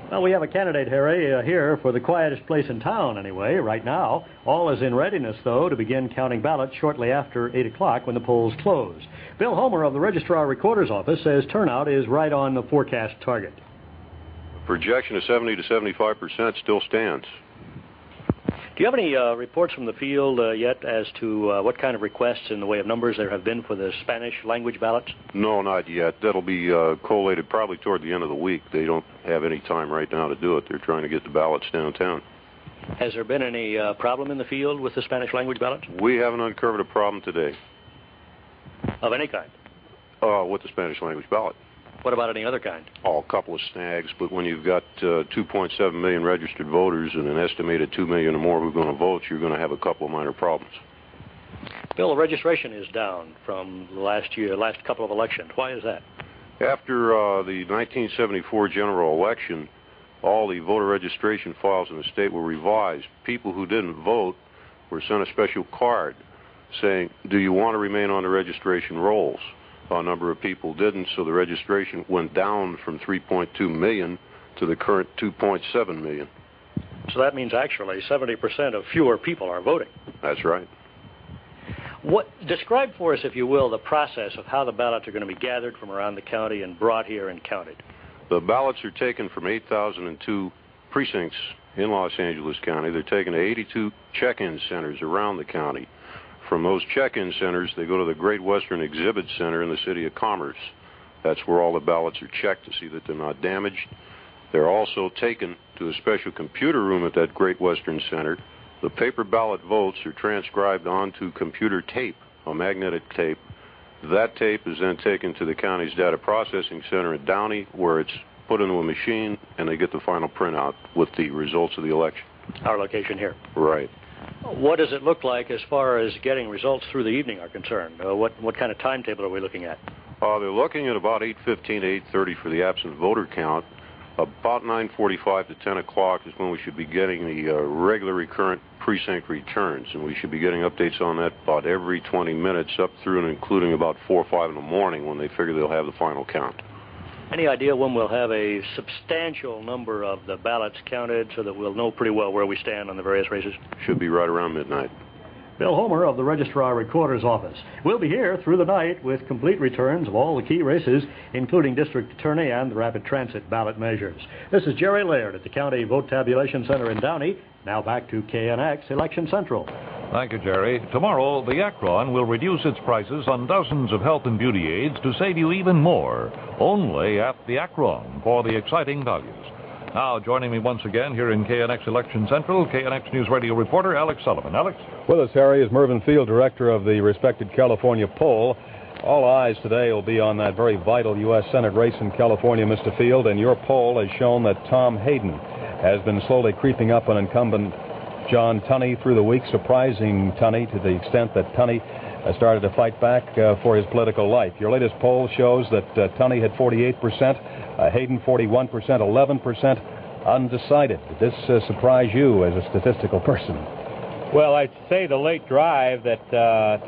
Well, we have a candidate, Harry, here for the quietest place in town, anyway, right now. All is in readiness, though, to begin counting ballots shortly after 8 o'clock when the polls close. Bill Homer of the Registrar Recorder's Office says turnout is right on the forecast target. Projection of 70 to 75% still stands. Do you have any reports from the field yet as to what kind of requests in the way of numbers there have been for the Spanish language ballots? No, not yet. That'll be collated probably toward the end of the week. They don't have any time right now to do it. They're trying to get the ballots downtown. Has there been any problem in the field with the Spanish language ballots? We haven't uncovered a problem today. Of any kind? With the Spanish language ballot. What about any other kind? Oh, a couple of snags, but when you've got 2.7 million registered voters and an estimated 2 million or more who are going to vote, you're going to have a couple of minor problems. Bill, the registration is down from last couple of elections. Why is that? After the 1974 general election, all the voter registration files in the state were revised. People who didn't vote were sent a special card saying, do you want to remain on the registration rolls? A number of people didn't, so the registration went down from 3.2 million to the current 2.7 million. So that means actually 70% of fewer people are voting. That's right. Describe for us, if you will, the process of how the ballots are going to be gathered from around the county and brought here and counted. The ballots are taken from 8,002 precincts in Los Angeles County. They're taken to 82 check-in centers around the county. From those check-in centers, they go to the Great Western Exhibit Center in the City of Commerce. That's where all the ballots are checked to see that they're not damaged. They're also taken to a special computer room at that Great Western Center. The paper ballot votes are transcribed onto computer tape, a magnetic tape. That tape is then taken to the county's data processing center in Downey, where it's put into a machine, and they get the final printout with the results of the election. Our location here. Right. What does it look like as far as getting results through the evening are concerned? What kind of timetable are we looking at? They're looking at about 8:15 to 8:30 for the absent voter count. About 9:45 to 10 o'clock is when we should be getting the regular recurrent precinct returns, and we should be getting updates on that about every 20 minutes up through and including about 4 or 5 in the morning when they figure they'll have the final count. Any idea when we'll have a substantial number of the ballots counted so that we'll know pretty well where we stand on the various races? Should be right around midnight. Bill Homer of the Registrar Recorder's Office. We'll be here through the night with complete returns of all the key races, including District Attorney and the Rapid Transit ballot measures. This is Jerry Laird at the County Vote Tabulation Center in Downey. Now back to KNX Election Central. Thank you, Jerry. Tomorrow, the Akron will reduce its prices on dozens of health and beauty aids to save you even more. Only at the Akron for the exciting values. Now, joining me once again here in KNX Election Central, KNX News Radio reporter Alex Sullivan. Alex? With us, Harry, is Mervyn Field, director of the respected California poll. All eyes today will be on that very vital U.S. Senate race in California, Mr. Field, and your poll has shown that Tom Hayden has been slowly creeping up on incumbent John Tunney through the week, surprising Tunney to the extent that Tunney started to fight back for his political life. Your latest poll shows that Tunney had 48%, Hayden 41%, 11% undecided. Did this surprise you as a statistical person? Well, I'd say the late drive that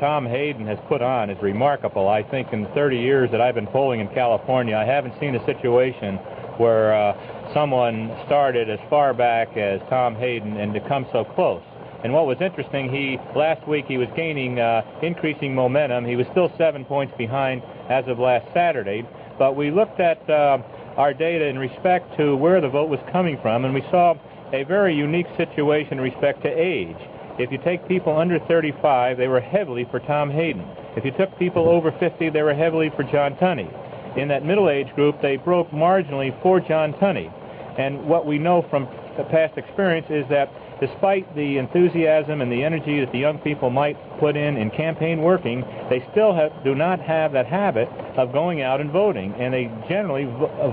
Tom Hayden has put on is remarkable. I think in 30 years that I've been polling in California, I haven't seen a situation where someone started as far back as Tom Hayden and to come so close. And what was interesting, last week he was gaining increasing momentum. He was still 7 points behind as of last Saturday. But we looked at our data in respect to where the vote was coming from, and we saw a very unique situation in respect to age. If you take people under 35, they were heavily for Tom Hayden. If you took people over 50, they were heavily for John Tunney. In that middle age group, they broke marginally for John Tunney. And what we know from past experience is that despite the enthusiasm and the energy that the young people might put in campaign working, they still do not have that habit of going out and voting, and they generally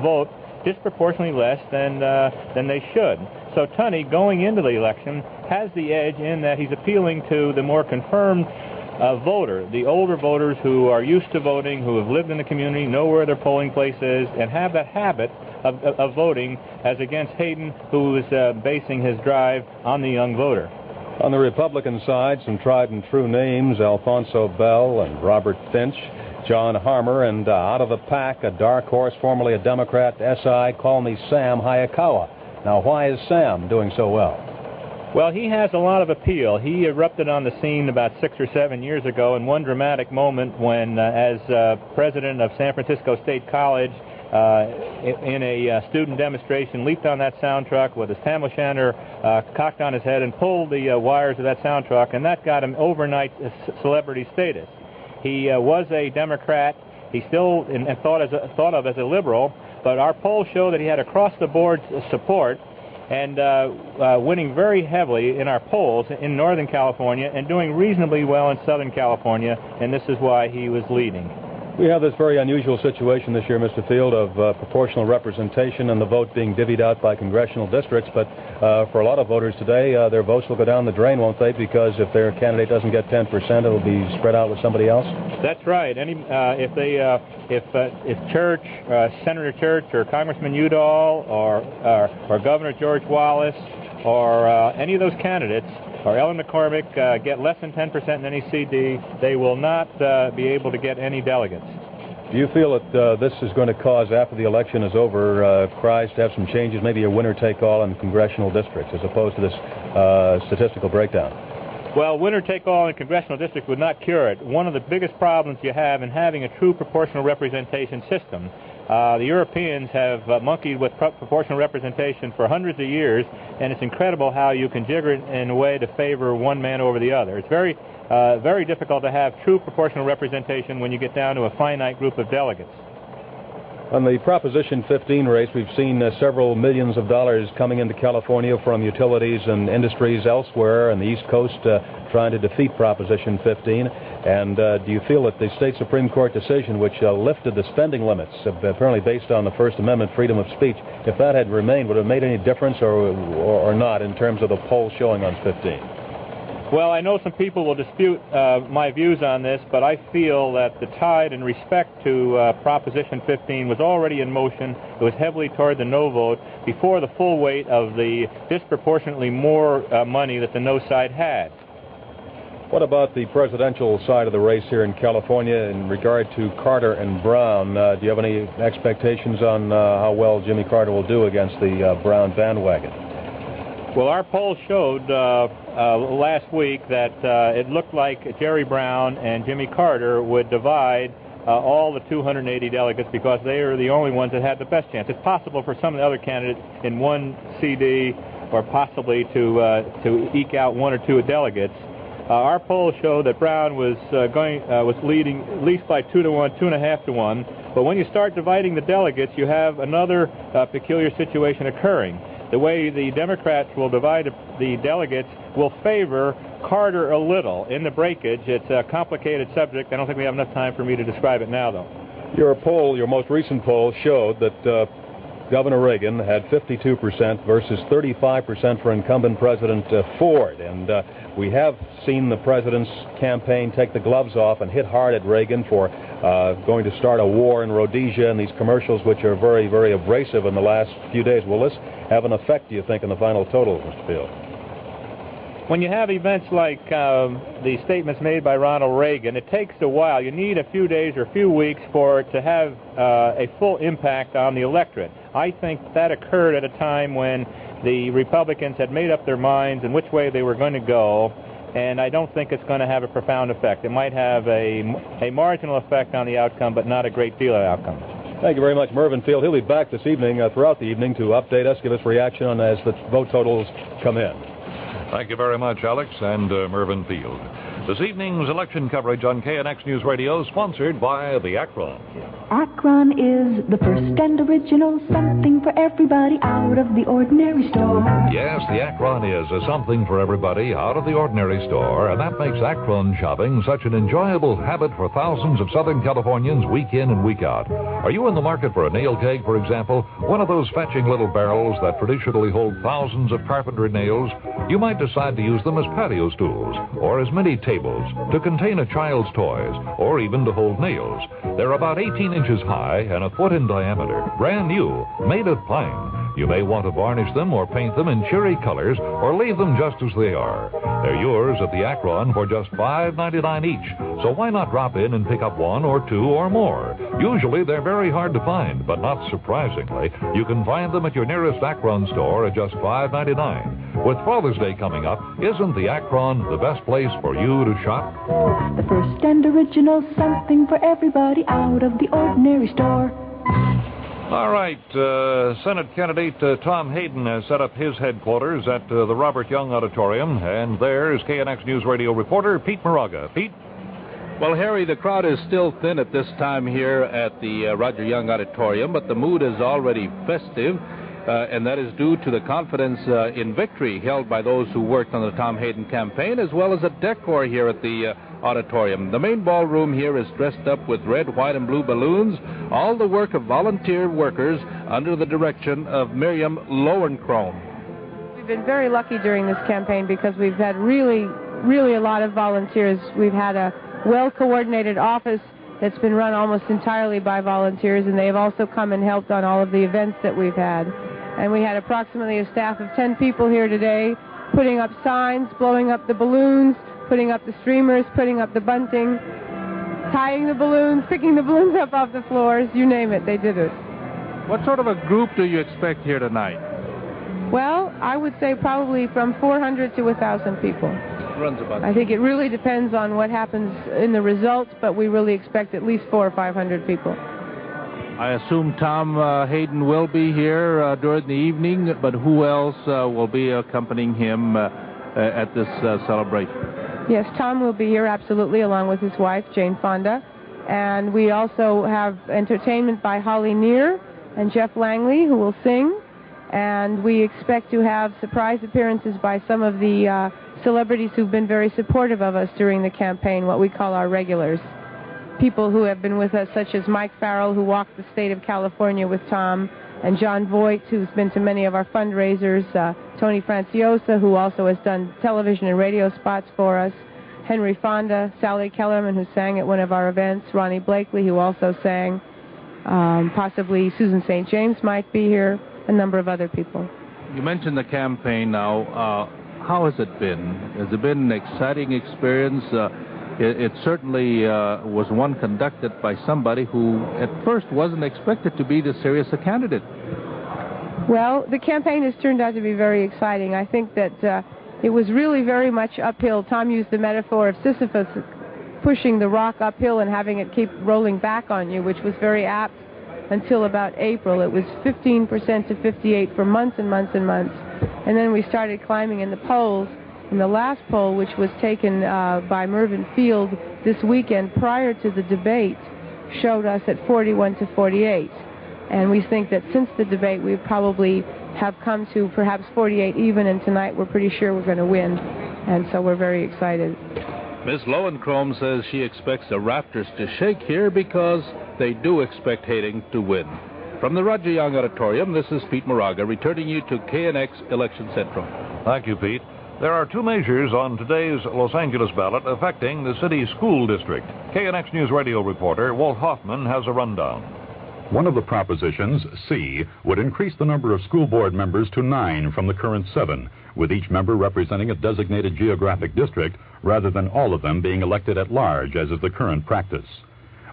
vote disproportionately less than they should. So Tunney, going into the election, has the edge in that he's appealing to the more confirmed voter, the older voters who are used to voting, who have lived in the community, know where their polling place is, and have that habit of voting, as against Hayden, who is basing his drive on the young voter. On the Republican side, some tried and true names, Alfonso Bell and Robert Finch, John Harmer, and out of the pack, a dark horse, formerly a Democrat, SI, call me Sam Hayakawa. Now, why is Sam doing so well? Well, he has a lot of appeal. He erupted on the scene about 6 or 7 years ago in one dramatic moment when, as president of San Francisco State College, in a student demonstration, leaped on that sound truck with his tam o'shanter cocked on his head and pulled the wires of that sound truck, and that got him overnight celebrity status. He was a Democrat. He still thought of as a liberal, but our polls show that he had across-the-board support and winning very heavily in our polls in Northern California and doing reasonably well in Southern California, and this is why he was leading. We have this very unusual situation this year, Mr. Field, of proportional representation and the vote being divvied out by congressional districts, but for a lot of voters today, their votes will go down the drain, won't they? Because if their candidate doesn't get 10%, it'll be spread out with somebody else? That's right. If Church, Senator Church, or Congressman Udall, or Governor George Wallace, or any of those candidates, or Ellen McCormick get less than 10% in any CD, they will not be able to get any delegates. Do you feel that this is going to cause, after the election is over, cries to have some changes, maybe a winner-take-all in congressional districts, as opposed to this statistical breakdown? Well, winner-take-all in congressional districts would not cure it. One of the biggest problems you have in having a true proportional representation system, the Europeans have monkeyed with proportional representation for hundreds of years, and it's incredible how you can jigger it in a way to favor one man over the other. It's very difficult to have true proportional representation when you get down to a finite group of delegates. On the Proposition 15 race, we've seen several millions of dollars coming into California from utilities and industries elsewhere on the East Coast trying to defeat Proposition 15. And do you feel that the state Supreme Court decision, which lifted the spending limits, apparently based on the First Amendment freedom of speech, if that had remained, would it have made any difference or not in terms of the poll showing on 15? Well, I know some people will dispute my views on this, but I feel that the tide in respect to Proposition 15 was already in motion. It was heavily toward the no vote before the full weight of the disproportionately more money that the no side had. What about the presidential side of the race here in California in regard to Carter and Brown? Do you have any expectations on how well Jimmy Carter will do against the Brown bandwagon? Well, our poll showed last week that it looked like Jerry Brown and Jimmy Carter would divide all the 280 delegates because they are the only ones that had the best chance. It's possible for some of the other candidates in one CD or possibly to eke out one or two delegates. Our poll showed that Brown was leading at least by 2 to 1, 2.5 to 1. But when you start dividing the delegates, you have another peculiar situation occurring. The way the Democrats will divide the delegates will favor Carter a little in the breakage. It's a complicated subject. I don't think we have enough time for me to describe it now, though. Your poll, your most recent poll, showed that Governor Reagan had 52% versus 35% for incumbent President Ford. And we have seen the president's campaign take the gloves off and hit hard at Reagan for going to start a war in Rhodesia and these commercials which are very, very abrasive in the last few days. Will this have an effect, do you think, in the final total, Mr. Field? When you have events like the statements made by Ronald Reagan, it takes a while. You need a few days or a few weeks for it to have a full impact on the electorate. I think that occurred at a time when the Republicans had made up their minds in which way they were going to go, and I don't think it's going to have a profound effect. It might have a marginal effect on the outcome, but not a great deal of outcome. Thank you very much, Mervyn Field. He'll be back this evening, throughout the evening, to update us, give us reaction on as the vote totals come in. Thank you very much, Alex and Mervyn Field. This evening's election coverage on KNX News Radio, sponsored by the Akron. Akron is the first and original something for everybody out of the ordinary store. Yes, the Akron is a something for everybody out of the ordinary store, and that makes Akron shopping such an enjoyable habit for thousands of Southern Californians week in and week out. Are you in the market for a nail keg, for example? One of those fetching little barrels that traditionally hold thousands of carpentry nails? You might decide to use them as patio stools or as mini tables to contain a child's toys or even to hold nails. They're about 18 inches high and a foot in diameter, brand new, made of pine. You may want to varnish them or paint them in cheery colors or leave them just as they are. They're yours at the Akron for just $5.99 each. So why not drop in and pick up one or two or more? Usually they're very hard to find, but not surprisingly, you can find them at your nearest Akron store at just $5.99. With Father's Day coming up, isn't the Akron the best place for you to shop? The first and original something for everybody out of the ordinary store. All right, Senate candidate Tom Hayden has set up his headquarters at the Robert Young Auditorium, and there's KNX News Radio reporter Pete Moraga. Pete? Well, Harry, the crowd is still thin at this time here at the Roger Young Auditorium, but the mood is already festive, and that is due to the confidence in victory held by those who worked on the Tom Hayden campaign, as well as a decor here at the auditorium. The main ballroom here is dressed up with red, white, and blue balloons, all the work of volunteer workers under the direction of Miriam Lowenkron. We've been very lucky during this campaign because we've had really a lot of volunteers. We've had a well-coordinated office that's been run almost entirely by volunteers, and they've also come and helped on all of the events that we've had. And we had approximately a staff of 10 people here today, putting up signs, blowing up the balloons, putting up the streamers, putting up the bunting, tying the balloons, picking the balloons up off the floors, you name it, they did it. What sort of a group do you expect here tonight? Well, I would say probably from 400 to 1,000 people. Runs about. I think it really depends on what happens in the results, but we really expect at least 400 or 500 people. I assume Tom Hayden will be here during the evening, but who else will be accompanying him at this celebration? Yes, Tom will be here, absolutely, along with his wife, Jane Fonda. And we also have entertainment by Holly Near and Jeff Langley, who will sing. And we expect to have surprise appearances by some of the celebrities who've been very supportive of us during the campaign, what we call our regulars. People who have been with us, such as Mike Farrell, who walked the state of California with Tom, and John Voight, who's been to many of our fundraisers, Tony Franciosa, who also has done television and radio spots for us, Henry Fonda, Sally Kellerman, who sang at one of our events, Ronnie Blakely, who also sang, possibly Susan St. James might be here, a number of other people. You mentioned the campaign now. How has it been? Has it been an exciting experience? It certainly was one conducted by somebody who at first wasn't expected to be this serious a candidate. Well, the campaign has turned out to be very exciting. I think that it was really very much uphill. Tom used the metaphor of Sisyphus pushing the rock uphill and having it keep rolling back on you, which was very apt until about April. It was 15% to 58 for months and months and months. And then we started climbing in the polls. And the last poll, which was taken by Mervyn Field this weekend prior to the debate, showed us at 41 to 48. And we think that since the debate, we probably have come to perhaps 48 even, and tonight we're pretty sure we're going to win. And so we're very excited. Ms. Lowenchrome says she expects the Raptors to shake here because they do expect Haighton to win. From the Roger Young Auditorium, this is Pete Moraga, returning you to KNX Election Central. Thank you, Pete. There are two measures on today's Los Angeles ballot affecting the city's school district. KNX News radio reporter Walt Hoffman has a rundown. One of the propositions, C, would increase the number of school board members to 9 from the current 7, with each member representing a designated geographic district rather than all of them being elected at large, as is the current practice.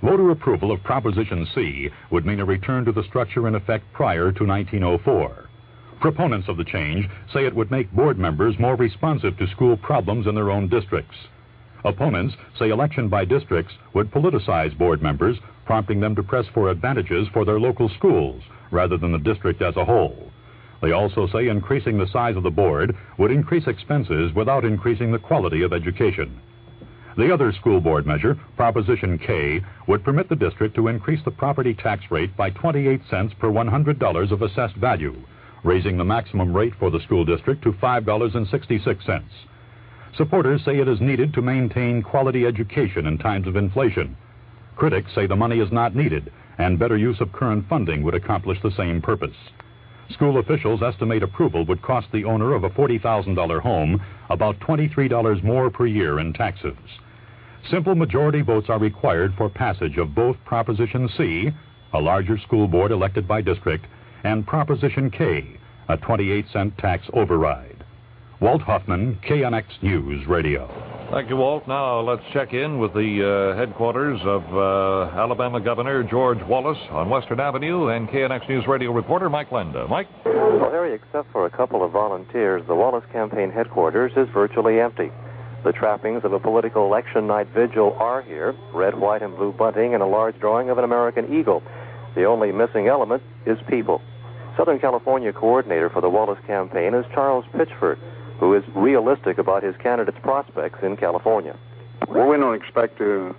Voter approval of Proposition C would mean a return to the structure in effect prior to 1904. Proponents of the change say it would make board members more responsive to school problems in their own districts. Opponents say election by districts would politicize board members, prompting them to press for advantages for their local schools rather than the district as a whole. They also say increasing the size of the board would increase expenses without increasing the quality of education. The other school board measure, Proposition K, would permit the district to increase the property tax rate by 28 cents per $100 of assessed value, raising the maximum rate for the school district to $5.66. Supporters say it is needed to maintain quality education in times of inflation. Critics say the money is not needed, and better use of current funding would accomplish the same purpose. School officials estimate approval would cost the owner of a $40,000 home about $23 more per year in taxes. Simple majority votes are required for passage of both Proposition C, a larger school board elected by district, and Proposition K, a 28-cent tax override. Walt Hoffman, KNX News Radio. Thank you, Walt. Now let's check in with the headquarters of Alabama Governor George Wallace on Western Avenue and KNX News Radio reporter Mike Lenda. Mike? Well, Harry, except for a couple of volunteers, the Wallace campaign headquarters is virtually empty. The trappings of a political election night vigil are here: red, white, and blue bunting and a large drawing of an American eagle. The only missing element is people. Southern California coordinator for the Wallace campaign is Charles Pitchford, who is realistic about his candidate's prospects in California. Well, we don't expect to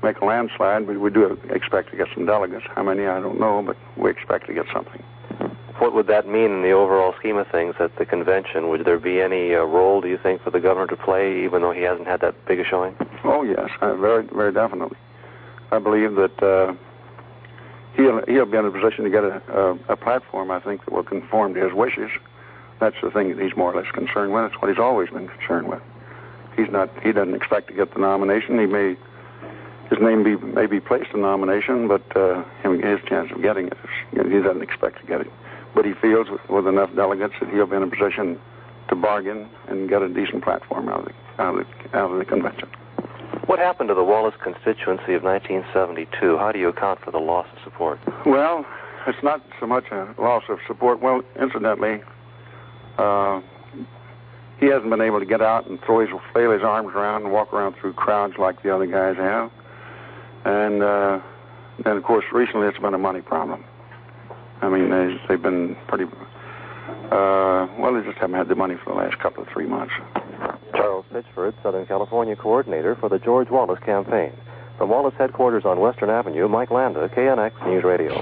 make a landslide, but we do expect to get some delegates. How many, I don't know, but we expect to get something. What would that mean in the overall scheme of things at the convention? Would there be any role, do you think, for the governor to play, even though he hasn't had that big a showing? Oh, yes, very, very definitely. I believe that he'll be in a position to get a platform, I think, that will conform to his wishes. That's the thing that he's more or less concerned with. That's what he's always been concerned with. He doesn't expect to get the nomination. His name may be placed in nomination, but his chance of getting it, he doesn't expect to get it. But he feels with enough delegates that he'll be in a position to bargain and get a decent platform out of the convention. What happened to the Wallace constituency of 1972? How do you account for the loss of support? Well, it's not so much a loss of support. Well, incidentally, he hasn't been able to get out and flail his arms around and walk around through crowds like the other guys have. And then, of course, recently it's been a money problem. I mean, they've been pretty... they just haven't had the money for the last couple of 3 months. Charles Pitchford, Southern California coordinator for the George Wallace campaign. From Wallace headquarters on Western Avenue, Mike Landa, KNX News Radio.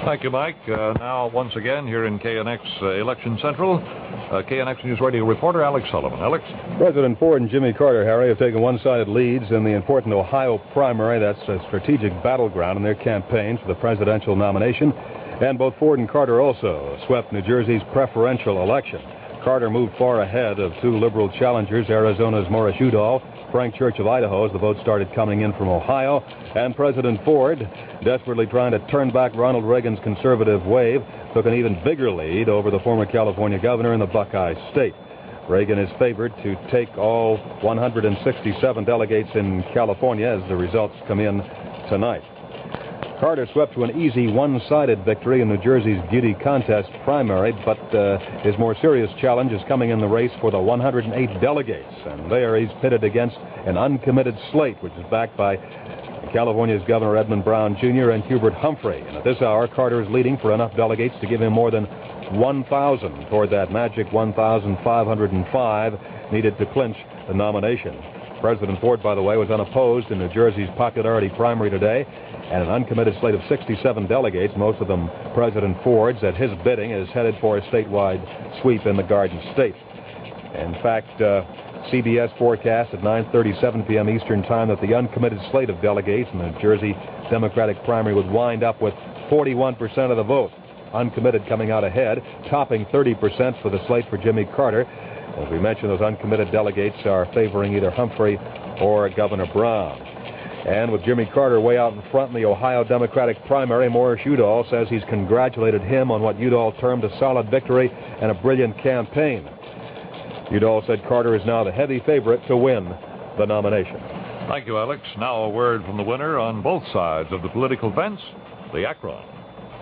Thank you, Mike. Now, once again, here in KNX Election Central, KNX News Radio reporter Alex Sullivan. Alex? President Ford and Jimmy Carter, Harry, have taken one-sided leads in the important Ohio primary. That's a strategic battleground in their campaigns for the presidential nomination. And both Ford and Carter also swept New Jersey's preferential election. Carter moved far ahead of two liberal challengers, Arizona's Morris Udall, Frank Church of Idaho, as the votes started coming in from Ohio, and President Ford, desperately trying to turn back Ronald Reagan's conservative wave, took an even bigger lead over the former California governor in the Buckeye State. Reagan is favored to take all 167 delegates in California as the results come in tonight. Carter swept to an easy one-sided victory in New Jersey's beauty contest primary, but his more serious challenge is coming in the race for the 108 delegates. And there he's pitted against an uncommitted slate, which is backed by California's Governor Edmund Brown Jr. and Hubert Humphrey. And at this hour, Carter is leading for enough delegates to give him more than 1,000 toward that magic 1,505 needed to clinch the nomination. President Ford, by the way, was unopposed in New Jersey's popularity primary today, and an uncommitted slate of 67 delegates, most of them President Ford's, at his bidding is headed for a statewide sweep in the Garden State. In fact, CBS forecasts at 9:37 p.m. Eastern Time that the uncommitted slate of delegates in the New Jersey Democratic primary would wind up with 41% of the vote. Uncommitted coming out ahead, topping 30% for the slate for Jimmy Carter. As we mentioned, those uncommitted delegates are favoring either Humphrey or Governor Brown. And with Jimmy Carter way out in front in the Ohio Democratic primary, Morris Udall says he's congratulated him on what Udall termed a solid victory and a brilliant campaign. Udall said Carter is now the heavy favorite to win the nomination. Thank you, Alex. Now a word from the winner on both sides of the political fence, the Akron.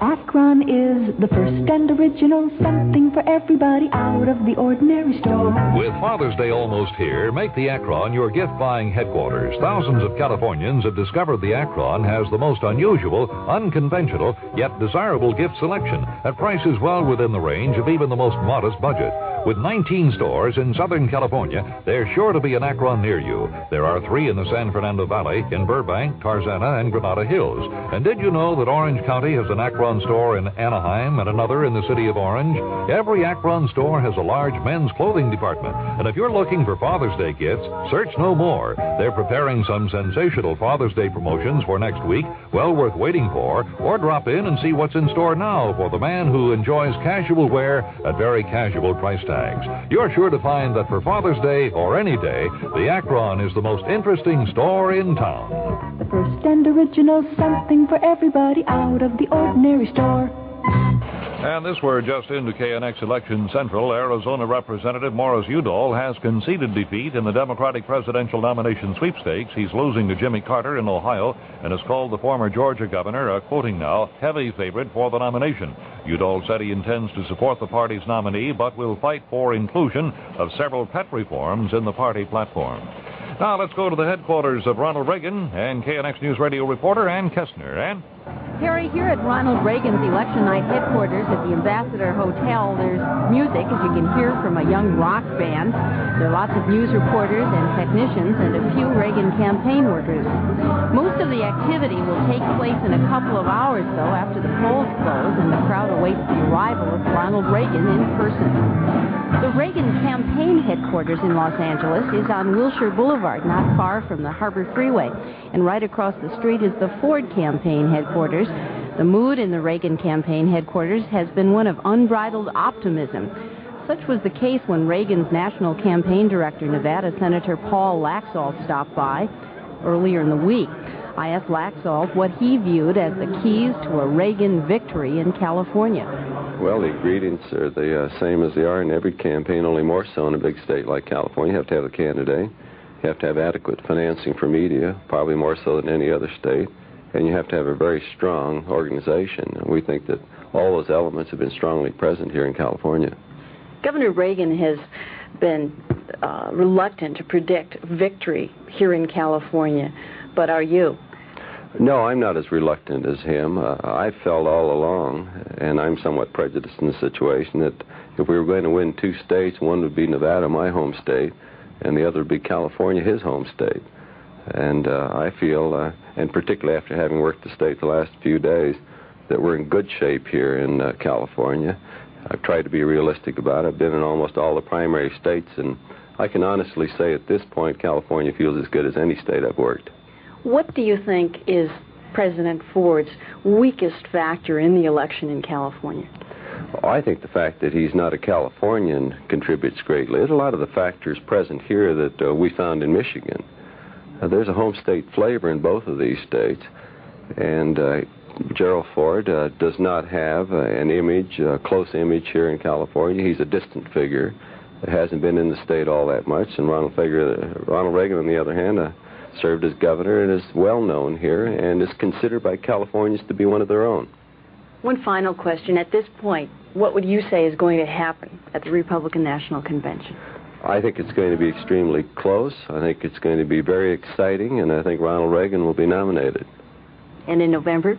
Akron is the first and original something for everybody out of the ordinary store. With Father's Day almost here, make the Akron your gift-buying headquarters. Thousands of Californians have discovered the Akron has the most unusual, unconventional, yet desirable gift selection at prices well within the range of even the most modest budget. With 19 stores in Southern California, there's sure to be an Akron near you. There are 3 in the San Fernando Valley, in Burbank, Tarzana, and Granada Hills. And did you know that Orange County has an Akron store in Anaheim and another in the city of Orange? Every Akron store has a large men's clothing department. And if you're looking for Father's Day gifts, search no more. They're preparing some sensational Father's Day promotions for next week, well worth waiting for, or drop in and see what's in store now for the man who enjoys casual wear at very casual price tags. You're sure to find that for Father's Day or any day, the Akron is the most interesting store in town. The first and original something for everybody out of the ordinary store. And this word just into KNX Election Central. Arizona Representative Morris Udall has conceded defeat in the Democratic presidential nomination sweepstakes. He's losing to Jimmy Carter in Ohio and has called the former Georgia governor, quoting now, heavy favorite for the nomination. Udall said he intends to support the party's nominee, but will fight for inclusion of several pet reforms in the party platform. Now let's go to the headquarters of Ronald Reagan and KNX News Radio reporter Ann Kestner. Ann? Harry, here at Ronald Reagan's election night headquarters at the Ambassador Hotel, there's music, as you can hear, from a young rock band. There are lots of news reporters and technicians and a few Reagan campaign workers. Most of the activity will take place in a couple of hours, though, after the polls close and the crowd awaits the arrival of Ronald Reagan in person. The Reagan campaign headquarters in Los Angeles is on Wilshire Boulevard, not far from the Harbor Freeway. And right across the street is the Ford campaign headquarters. The mood in the Reagan campaign headquarters has been one of unbridled optimism. Such was the case when Reagan's national campaign director, Nevada Senator Paul Laxalt, stopped by earlier in the week. I asked Laxalt what he viewed as the keys to a Reagan victory in California. Well, the ingredients are the same as they are in every campaign, only more so in a big state like California. You have to have a candidate. You have to have adequate financing for media, probably more so than any other state. And you have to have a very strong organization. And we think that all those elements have been strongly present here in California. Governor Reagan has been reluctant to predict victory here in California, but are you? No, I'm not as reluctant as him. I felt all along, and I'm somewhat prejudiced in the situation, that if we were going to win 2 states, one would be Nevada, my home state, and the other would be California, his home state. And I feel, and particularly after having worked the state the last few days, that we're in good shape here in California. I've tried to be realistic about it. I've been in almost all the primary states, and I can honestly say at this point California feels as good as any state I've worked. What do you think is President Ford's weakest factor in the election in California? I think the fact that he's not a Californian contributes greatly. There's a lot of the factors present here that we found in Michigan. There's a home state flavor in both of these states, and Gerald Ford does not have an image, a close image here in California. He's a distant figure that hasn't been in the state all that much, and Ronald Reagan, on the other hand, served as governor and is well known here and is considered by Californians to be one of their own. One final question. At this point, what would you say is going to happen at the Republican National Convention? I think it's going to be extremely close. I think it's going to be very exciting, and I think Ronald Reagan will be nominated. And in November?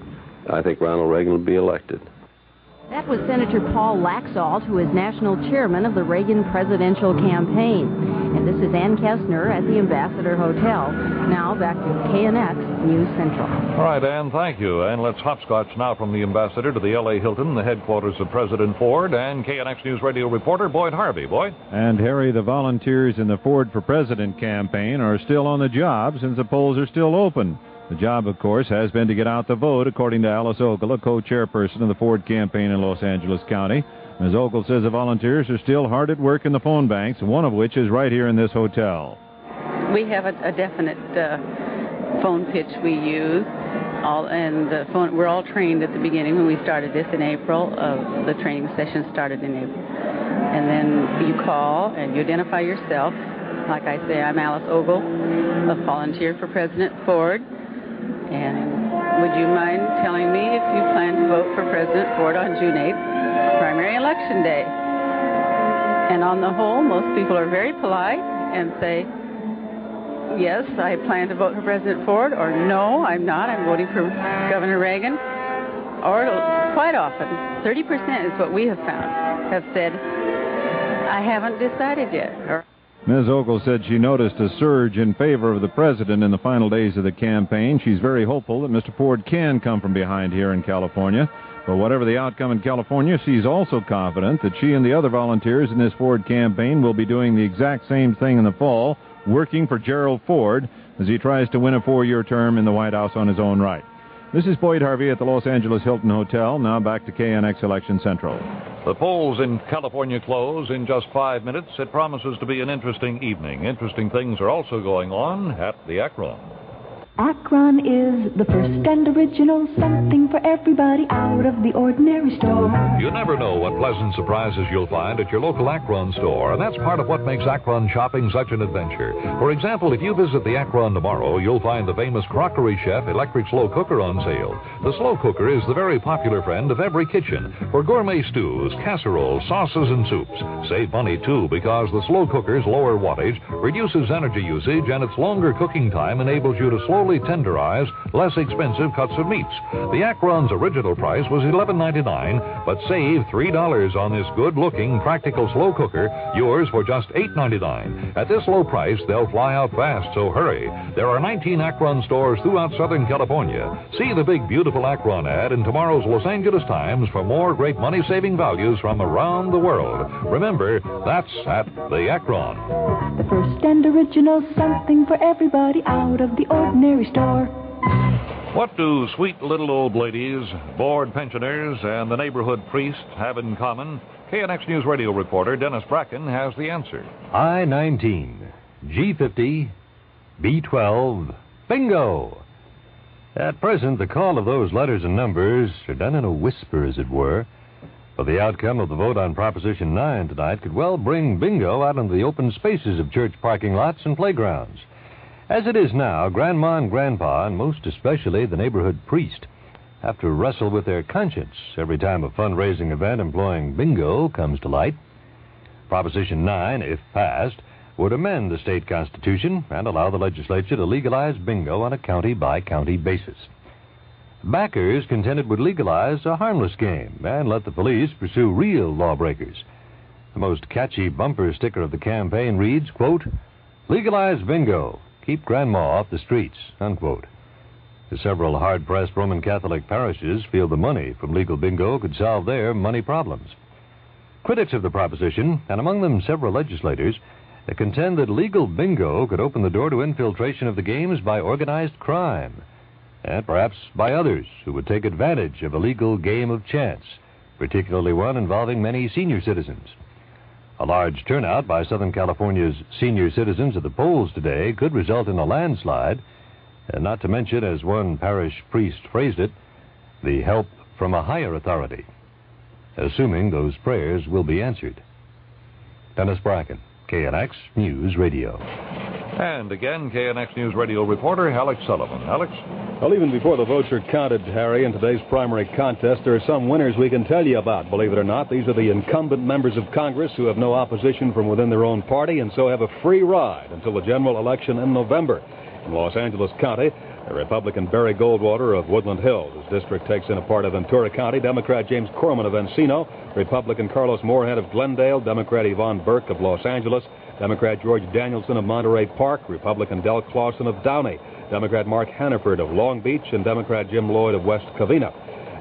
I think Ronald Reagan will be elected. That was Senator Paul Laxalt, who is national chairman of the Reagan presidential campaign. And this is Ann Kessner at the Ambassador Hotel. Now back to KNX News Central. All right, Ann, thank you. And let's hopscotch now from the Ambassador to the L.A. Hilton, the headquarters of President Ford, and KNX News radio reporter Boyd Harvey. Boyd? And, Harry, the volunteers in the Ford for President campaign are still on the job since the polls are still open. The job, of course, has been to get out the vote, according to Alice Ogle, a co-chairperson of the Ford campaign in Los Angeles County. Ms. Ogle says the volunteers are still hard at work in the phone banks, one of which is right here in this hotel. We have a definite phone pitch we use, we're all trained at the beginning when we started this in April. The training session started in April. And then you call and you identify yourself. Like I say, I'm Alice Ogle, a volunteer for President Ford. And would you mind telling me if you plan to vote for President Ford on June 8th, primary election day? And on the whole, most people are very polite and say, yes, I plan to vote for President Ford, or no, I'm not, I'm voting for Governor Reagan. Or quite often, 30% is what we have found, have said, I haven't decided yet. Or Ms. Ogle said she noticed a surge in favor of the president in the final days of the campaign. She's very hopeful that Mr. Ford can come from behind here in California. But whatever the outcome in California, she's also confident that she and the other volunteers in this Ford campaign will be doing the exact same thing in the fall, working for Gerald Ford as he tries to win a 4-year term in the White House on his own right. This is Boyd Harvey at the Los Angeles Hilton Hotel. Now back to KNX Election Central. The polls in California close in just 5 minutes. It promises to be an interesting evening. Interesting things are also going on at the Akron. Akron is the first and original something for everybody out of the ordinary store. You never know what pleasant surprises you'll find at your local Akron store, and that's part of what makes Akron shopping such an adventure. For example, if you visit the Akron tomorrow, you'll find the famous Crockery Chef electric slow cooker on sale. The slow cooker is the very popular friend of every kitchen for gourmet stews, casseroles, sauces, and soups. Save money, too, because the slow cooker's lower wattage reduces energy usage, and its longer cooking time enables you to slowly tenderize less expensive cuts of meats. The Akron's original price was $11.99, but save $3 on this good-looking, practical slow cooker, yours for just $8.99. At this low price, they'll fly out fast, so hurry. There are 19 Akron stores throughout Southern California. See the big, beautiful Akron ad in tomorrow's Los Angeles Times for more great money-saving values from around the world. Remember, that's at the Akron. The first and original something for everybody out of the ordinary store. What do sweet little old ladies, bored pensioners, and the neighborhood priest have in common? KNX News radio reporter Dennis Bracken has the answer. I-19, G50, B12, bingo! At present, the call of those letters and numbers are done in a whisper, as it were. But the outcome of the vote on Proposition 9 tonight could well bring bingo out into the open spaces of church parking lots and playgrounds. As it is now, Grandma and Grandpa, and most especially the neighborhood priest, have to wrestle with their conscience every time a fundraising event employing bingo comes to light. Proposition 9, if passed, would amend the state constitution and allow the legislature to legalize bingo on a county-by-county basis. Backers contended would legalize a harmless game and let the police pursue real lawbreakers. The most catchy bumper sticker of the campaign reads, quote, "Legalize bingo. Keep Grandma off the streets," unquote. The several hard-pressed Roman Catholic parishes feel the money from legal bingo could solve their money problems. Critics of the proposition, and among them several legislators, contend that legal bingo could open the door to infiltration of the games by organized crime. and perhaps by others who would take advantage of a legal game of chance, particularly one involving many senior citizens. A large turnout by Southern California's senior citizens at the polls today could result in a landslide, and not to mention, as one parish priest phrased it, the help from a higher authority, assuming those prayers will be answered. Dennis Bracken, KNX News Radio. And again, KNX News Radio reporter Alex Sullivan. Alex? Well, even before the votes are counted, Harry, in today's primary contest, there are some winners we can tell you about. Believe it or not, these are the incumbent members of Congress who have no opposition from within their own party and so have a free ride until the general election in November. In Los Angeles County, the Republican Barry Goldwater of Woodland Hills. His district takes in a part of Ventura County. Democrat James Corman of Encino. Republican Carlos Moorhead of Glendale. Democrat Yvonne Burke of Los Angeles. Democrat George Danielson of Monterey Park. Republican Del Clausen of Downey. Democrat Mark Hannaford of Long Beach. And Democrat Jim Lloyd of West Covina.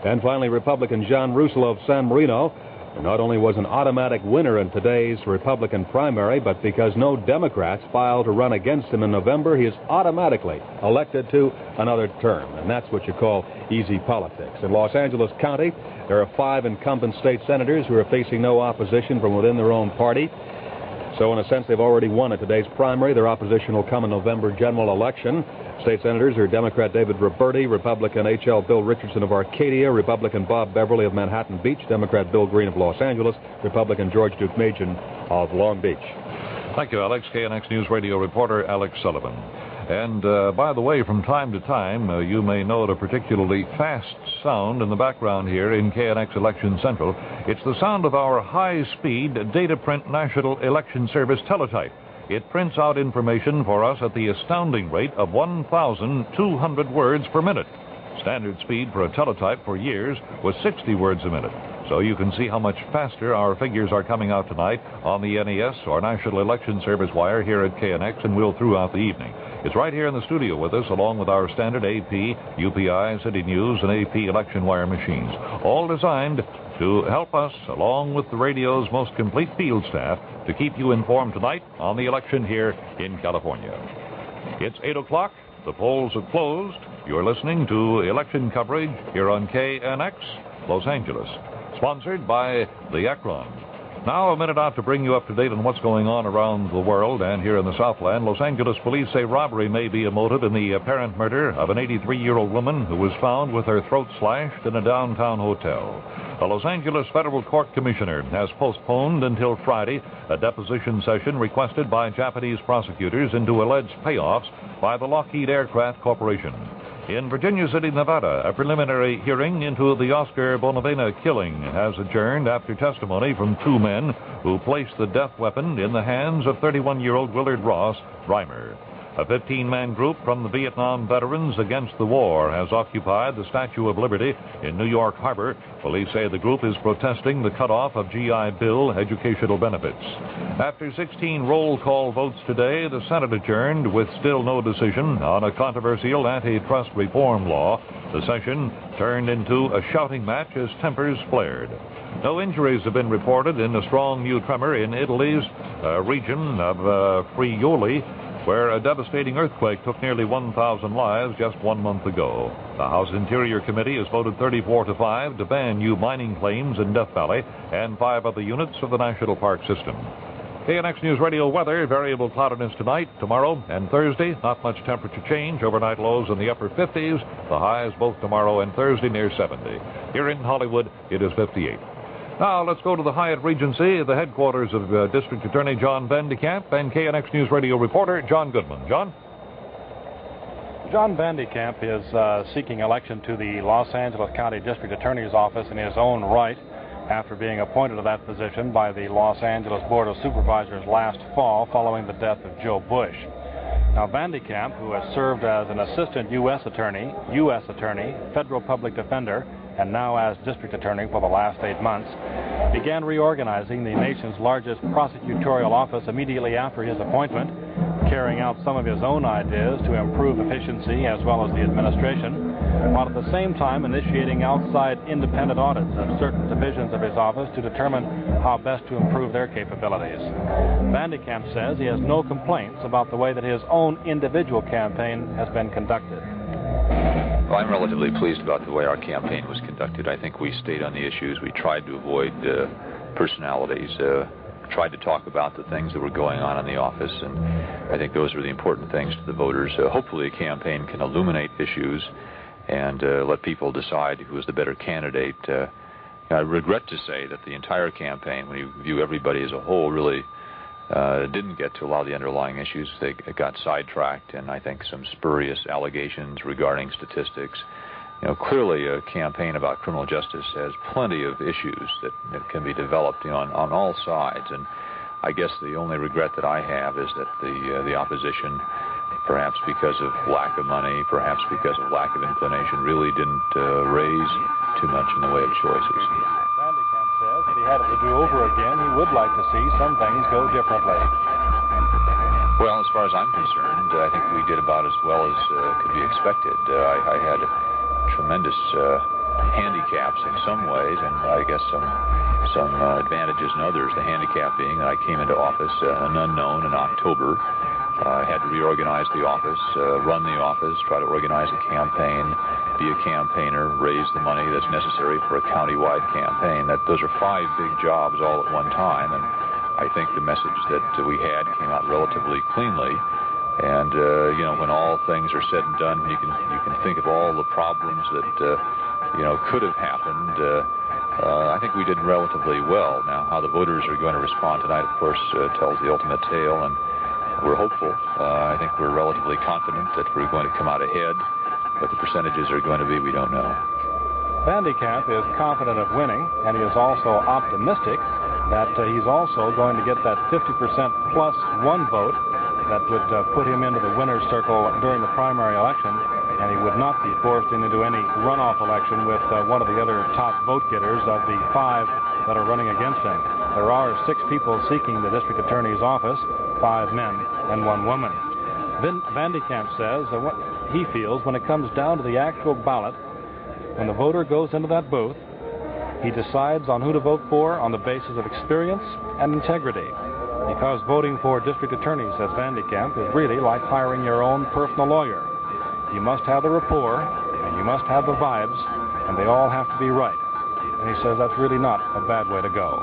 And finally, Republican John Russell of San Marino, who not only was an automatic winner in today's Republican primary, but because no Democrats filed to run against him in November, he is automatically elected to another term. And that's what you call easy politics. In Los Angeles County, there are 5 incumbent state senators who are facing no opposition from within their own party. So in a sense, they've already won at today's primary. Their opposition will come in November general election. State senators are Democrat David Roberti, Republican H.L. Bill Richardson of Arcadia, Republican Bob Beverly of Manhattan Beach, Democrat Bill Green of Los Angeles, Republican George Duke Machen of Long Beach. Thank you, Alex. KNX News Radio reporter Alex Sullivan. And by the way, from time to time, you may note a particularly fast sound in the background here in KNX Election Central. It's the sound of our high-speed data print National Election Service teletype. It prints out information for us at the astounding rate of 1,200 words per minute. Standard speed for a teletype for years was 60 words a minute. So you can see how much faster our figures are coming out tonight on the NES or National Election Service wire here at KNX and will throughout the evening. It's right here in the studio with us, along with our standard AP, UPI, City News, and AP election wire machines, all designed to help us, along with the radio's most complete field staff, to keep you informed tonight on the election here in California. It's 8 o'clock. The polls have closed. You're listening to election coverage here on KNX, Los Angeles, sponsored by the Akron. Now, a minute out to bring you up to date on what's going on around the world and here in the Southland. Los Angeles police say robbery may be a motive in the apparent murder of an 83-year-old woman who was found with her throat slashed in a downtown hotel. The Los Angeles Federal Court Commissioner has postponed until Friday a deposition session requested by Japanese prosecutors into alleged payoffs by the Lockheed Aircraft Corporation. In Virginia City, Nevada, a preliminary hearing into the Oscar Bonavena killing has adjourned after testimony from 2 men who placed the death weapon in the hands of 31-year-old Willard Ross Reimer. A 15-man group from the Vietnam Veterans Against the War has occupied the Statue of Liberty in New York Harbor. Police say the group is protesting the cutoff of GI Bill educational benefits. After 16 roll call votes today, the Senate adjourned with still no decision on a controversial antitrust reform law. The session turned into a shouting match as tempers flared. No injuries have been reported in a strong new tremor in Italy's region of Friuli, where a devastating earthquake took nearly 1,000 lives just 1 month ago. The House Interior Committee has voted 34-5 to ban new mining claims in Death Valley and 5 other units of the National Park System. KNX News Radio weather, variable cloudiness tonight, tomorrow, and Thursday. Not much temperature change. Overnight lows in the upper 50s. The highs both tomorrow and Thursday near 70. Here in Hollywood, it is 58. Now, let's go to the Hyatt Regency, the headquarters of District Attorney John Vandekamp and KNX News Radio reporter John Goodman. John? John Vandekamp is seeking election to the Los Angeles County District Attorney's Office in his own right after being appointed to that position by the Los Angeles Board of Supervisors last fall following the death of Joe Bush. Now, Vandekamp, who has served as an assistant U.S. attorney, federal public defender, and now as district attorney for the last 8 months, began reorganizing the nation's largest prosecutorial office immediately after his appointment, carrying out some of his own ideas to improve efficiency as well as the administration, while at the same time initiating outside independent audits of certain divisions of his office to determine how best to improve their capabilities. Vandekamp says he has no complaints about the way that his own individual campaign has been conducted. Well, I'm relatively pleased about the way our campaign was conducted. I think we stayed on the issues. We tried to avoid personalities, tried to talk about the things that were going on in the office, and I think those are the important things to the voters. Hopefully a campaign can illuminate issues and let people decide who is the better candidate. I regret to say that the entire campaign, when you view everybody as a whole, really didn't get to a lot of the underlying issues. They got sidetracked, and I think some spurious allegations regarding statistics. Clearly a campaign about criminal justice has plenty of issues that can be developed on all sides, and I guess the only regret that I have is that the opposition, perhaps because of lack of money, perhaps because of lack of inclination, really didn't raise too much in the way of choices. Vandekamp says if he had it to do over again, he would like to see some things go differently. Well, as far as I'm concerned, I think we did about as well as could be expected. I had tremendous handicaps in some ways, and I guess some advantages in others. The handicap being that I came into office an unknown in October. I had to reorganize the office, run the office, try to organize a campaign, be a campaigner, raise the money that's necessary for a county-wide campaign. Those are 5 big jobs all at one time, and I think the message that we had came out relatively cleanly. And when all things are said and done, you can think of all the problems that could have happened. I think we did relatively well. Now, how the voters are going to respond tonight, of course, tells the ultimate tale, and we're hopeful. I think we're relatively confident that we're going to come out ahead. What the percentages are going to be, we don't know. Vandekamp is confident of winning, and he is also optimistic that he's also going to get that 50% plus 1 vote that would put him into the winner's circle during the primary election, and he would not be forced into any runoff election with one of the other top vote getters of the 5 that are running against him. There are 6 people seeking the district attorney's office, 5 men and 1 woman. Vandekamp says that what he feels when it comes down to the actual ballot, when the voter goes into that booth, he decides on who to vote for on the basis of experience and integrity. Because voting for district attorney, says Vandekamp, is really like hiring your own personal lawyer. You must have the rapport, and you must have the vibes, and they all have to be right. And he says that's really not a bad way to go.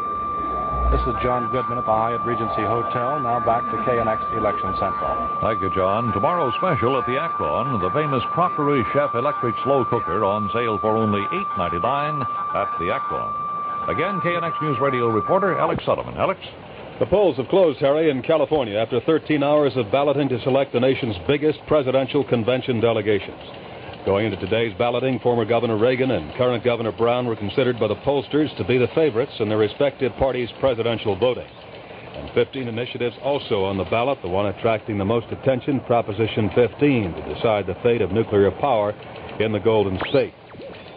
This is John Goodman at the Hyatt Regency Hotel. Now back to KNX Election Central. Thank you, John. Tomorrow's special at the Akron, the famous Crockery Chef electric slow cooker on sale for only $8.99 at the Akron. Again, KNX News Radio reporter Alex Sullivan. Alex? The polls have closed, Harry, in California after 13 hours of balloting to select the nation's biggest presidential convention delegations. Going into today's balloting, former Governor Reagan and current Governor Brown were considered by the pollsters to be the favorites in their respective parties' presidential voting. And 15 initiatives also on the ballot, the one attracting the most attention, Proposition 15, to decide the fate of nuclear power in the Golden State.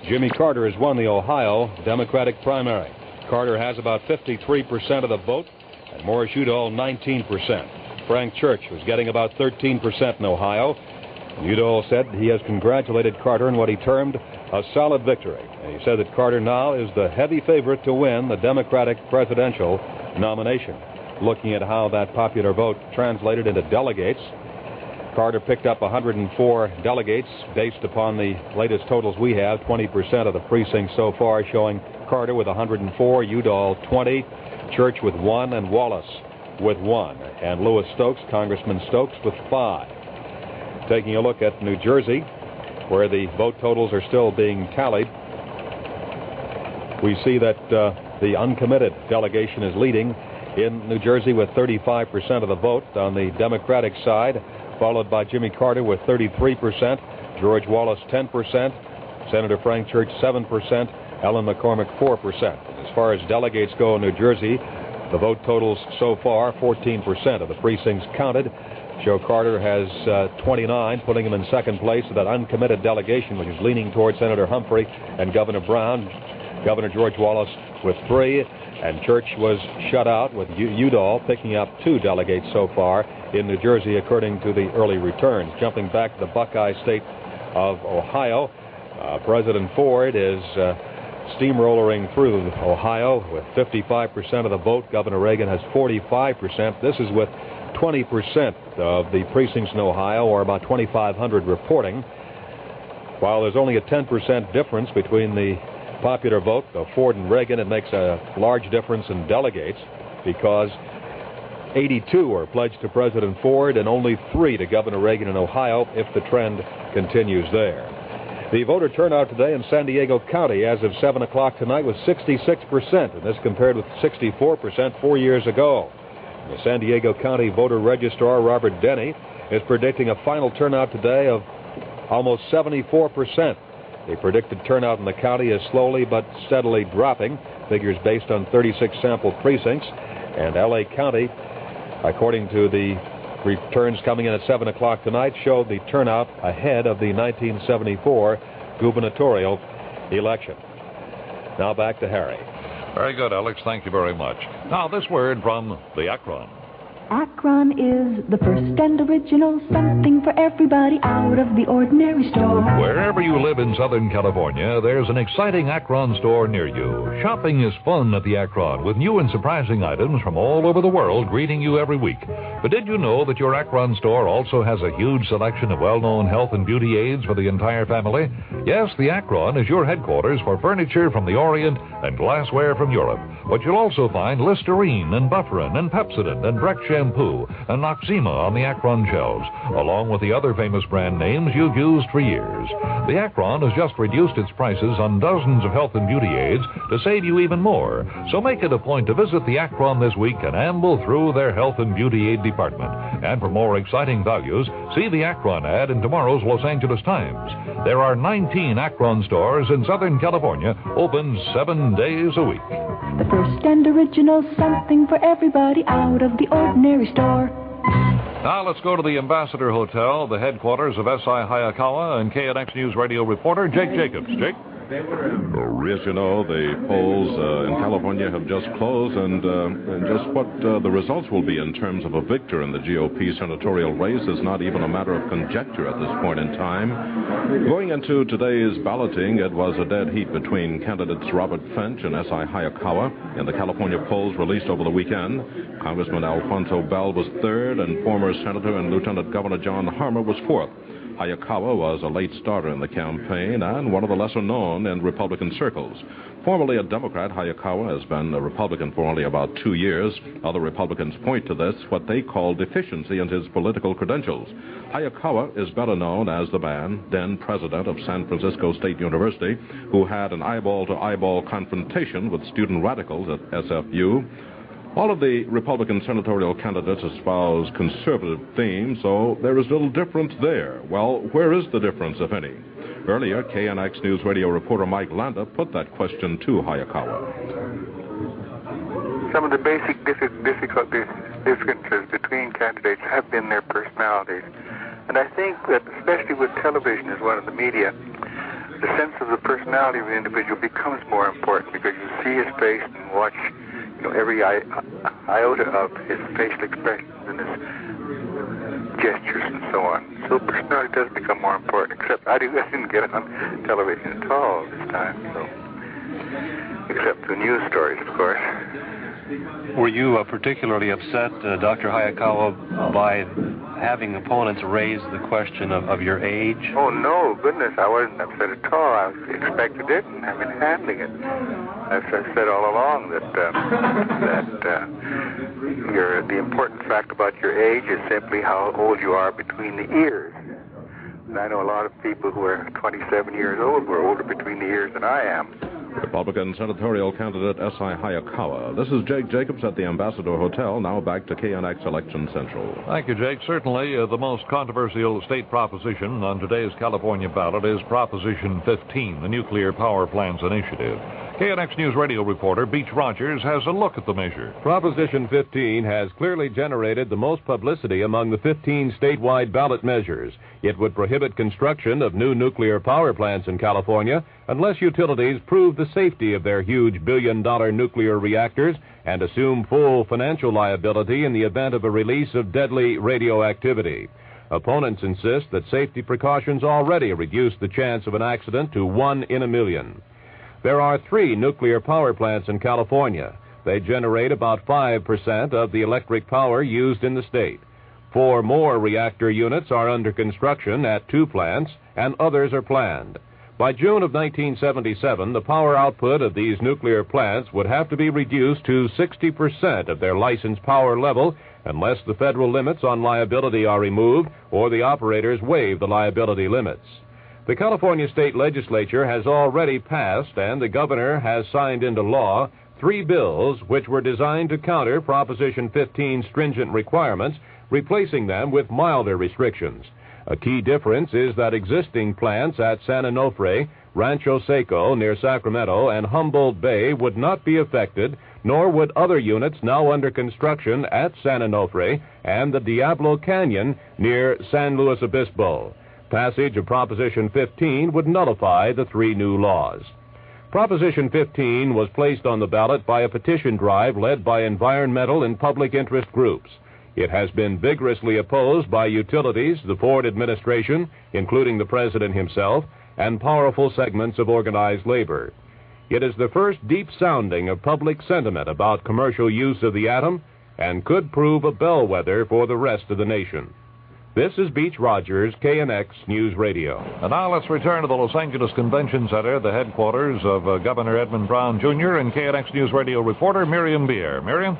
Jimmy Carter has won the Ohio Democratic primary. Carter has about 53% of the vote, and Morris Udall 19%. Frank Church was getting about 13% in Ohio. Udall said he has congratulated Carter in what he termed a solid victory. And he said that Carter now is the heavy favorite to win the Democratic presidential nomination. Looking at how that popular vote translated into delegates, Carter picked up 104 delegates based upon the latest totals we have, 20% of the precincts so far showing Carter with 104, Udall 20, Church with 1, and Wallace with 1. And Louis Stokes, Congressman Stokes, with 5. Taking a look at New Jersey, where the vote totals are still being tallied, we see that the uncommitted delegation is leading in New Jersey with 35% of the vote on the Democratic side, followed by Jimmy Carter with 33%, George Wallace 10%, Senator Frank Church 7%, Ellen McCormick 4%. As far as delegates go in New Jersey, the vote totals so far, 14% of the precincts counted, show Carter has 29, putting him in second place of that uncommitted delegation, which is leaning toward Senator Humphrey and Governor Brown. Governor George Wallace with 3, and Church was shut out with Udall picking up 2 delegates so far in New Jersey, according to the early returns. Jumping back to the Buckeye State of Ohio, President Ford is steamrolling through Ohio with 55% of the vote. Governor Reagan has 45%. This is with 20% of the precincts in Ohio, or about 2,500 reporting. While there's only a 10% difference between the popular vote of Ford and Reagan, it makes a large difference in delegates because 82 are pledged to President Ford and only 3 to Governor Reagan in Ohio if the trend continues there. The voter turnout today in San Diego County as of 7 o'clock tonight was 66%, and this compared with 64% 4 years ago. The San Diego County voter registrar, Robert Denny, is predicting a final turnout today of almost 74%. The predicted turnout in the county is slowly but steadily dropping, figures based on 36 sample precincts, and L.A. County, according to the returns coming in at 7 o'clock tonight, showed the turnout ahead of the 1974 gubernatorial election. Now back to Harry. Very good, Alex. Thank you very much. Now, this word from the Akron. Akron is the first and original something for everybody out of the ordinary store. Wherever you live in Southern California, there's an exciting Akron store near you. Shopping is fun at the Akron with new and surprising items from all over the world greeting you every week. But did you know that your Akron store also has a huge selection of well-known health and beauty aids for the entire family? Yes, the Akron is your headquarters for furniture from the Orient and glassware from Europe. But you'll also find Listerine and Bufferin and Pepsodent and Breck Shampoo and Noxzema on the Akron shelves, along with the other famous brand names you've used for years. The Akron has just reduced its prices on dozens of health and beauty aids to save you even more. So make it a point to visit the Akron this week and amble through their health and beauty aid department. And for more exciting values, see the Akron ad in tomorrow's Los Angeles Times. There are 19 Akron stores in Southern California, open 7 days a week. The first and original something for everybody out of the ordinary store. Now let's go to the Ambassador Hotel, the headquarters of S.I. Hayakawa and KNX News radio reporter Jake Jacobs. Jake? As you know, the polls in California have just closed, and just what the results will be in terms of a victor in the GOP senatorial race is not even a matter of conjecture at this point in time. Going into today's balloting, it was a dead heat between candidates Robert Finch and S.I. Hayakawa. In the California polls released over the weekend, Congressman Alfonso Bell was third, and former Senator and Lieutenant Governor John Harmer was fourth. Hayakawa was a late starter in the campaign and one of the lesser known in Republican circles. Formerly a Democrat, Hayakawa has been a Republican for only about 2 years. Other Republicans point to this, what they call deficiency in his political credentials. Hayakawa is better known as the man, then president of San Francisco State University, who had an eyeball-to-eyeball confrontation with student radicals at SFU. All of the Republican senatorial candidates espouse conservative themes, so there is little difference there. Well, where is the difference, if any? Earlier, KNX News radio reporter Mike Landa put that question to Hayakawa. Some of the basic differences between candidates have been their personalities. And I think that, especially with television as one of the media, the sense of the personality of the individual becomes more important because you see his face and watch every iota of his facial expressions and his gestures and so on. So personality does become more important, except I didn't get on television at all this time, so except the news stories, of course. Were you particularly upset, Dr. Hayakawa, by having opponents raise the question of your age? Oh, no, goodness, I wasn't upset at all. I expected it, and I've been handling it. I've said all along that the important fact about your age is simply how old you are between the ears. And I know a lot of people who are 27 years old who are older between the ears than I am. Republican senatorial candidate S.I. Hayakawa. This is Jake Jacobs at the Ambassador Hotel. Now back to KNX Election Central. Thank you, Jake. Certainly, the most controversial state proposition on today's California ballot is Proposition 15, the Nuclear Power Plants Initiative. KNX News radio reporter Beach Rogers has a look at the measure. Proposition 15 has clearly generated the most publicity among the 15 statewide ballot measures. It would prohibit construction of new nuclear power plants in California unless utilities prove the safety of their huge billion-dollar nuclear reactors and assume full financial liability in the event of a release of deadly radioactivity. Opponents insist that safety precautions already reduce the chance of an accident to 1 in a million. There are 3 nuclear power plants in California. They generate about 5% of the electric power used in the state. 4 more reactor units are under construction at 2 plants, and others are planned. By June of 1977, the power output of these nuclear plants would have to be reduced to 60% of their licensed power level unless the federal limits on liability are removed or the operators waive the liability limits. The California State Legislature has already passed, and the governor has signed into law, 3 bills which were designed to counter Proposition 15's stringent requirements, replacing them with milder restrictions. A key difference is that existing plants at San Onofre, Rancho Seco near Sacramento, and Humboldt Bay would not be affected, nor would other units now under construction at San Onofre and the Diablo Canyon near San Luis Obispo. Passage of Proposition 15 would nullify the 3 new laws. Proposition 15 was placed on the ballot by a petition drive led by environmental and public interest groups. It has been vigorously opposed by utilities, the Ford administration, including the president himself, and powerful segments of organized labor. It is the first deep sounding of public sentiment about commercial use of the atom and could prove a bellwether for the rest of the nation. This is Beach Rogers, KNX News Radio. And now let's return to the Los Angeles Convention Center, the headquarters of Governor Edmund Brown, Jr., and KNX News Radio reporter Miriam Beer. Miriam?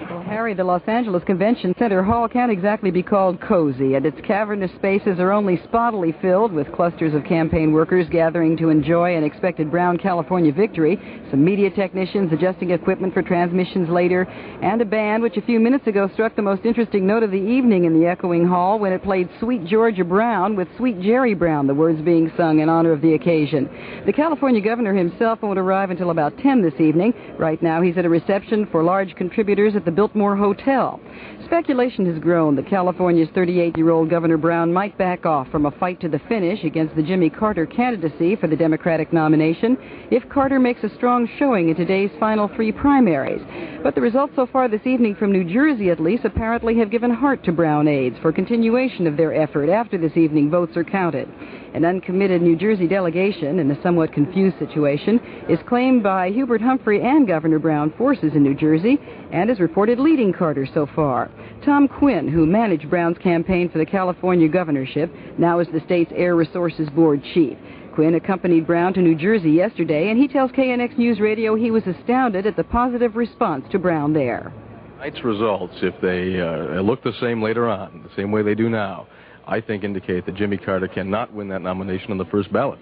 Well, Harry, the Los Angeles Convention Center Hall can't exactly be called cozy, and its cavernous spaces are only spottily filled with clusters of campaign workers gathering to enjoy an expected Brown California victory, some media technicians adjusting equipment for transmissions later, and a band which a few minutes ago struck the most interesting note of the evening in the echoing hall when it played Sweet Georgia Brown with Sweet Jerry Brown, the words being sung in honor of the occasion. The California governor himself won't arrive until about 10 this evening. Right now he's at a reception for large contributors at the Biltmore Hotel. Speculation has grown that California's 38-year-old Governor Brown might back off from a fight to the finish against the Jimmy Carter candidacy for the Democratic nomination if Carter makes a strong showing in today's final 3 primaries. But the results so far this evening from New Jersey, at least, apparently have given heart to Brown aides for continuation of their effort after this evening votes are counted. An uncommitted New Jersey delegation, in a somewhat confused situation, is claimed by Hubert Humphrey and Governor Brown forces in New Jersey and is reported leading Carter so far. Tom Quinn, who managed Brown's campaign for the California governorship, now is the state's Air Resources Board chief. Quinn accompanied Brown to New Jersey yesterday, and he tells KNX News Radio he was astounded at the positive response to Brown there. Tonight's results, if they look the same later on, the same way they do now, I think indicate that Jimmy Carter cannot win that nomination on the first ballot.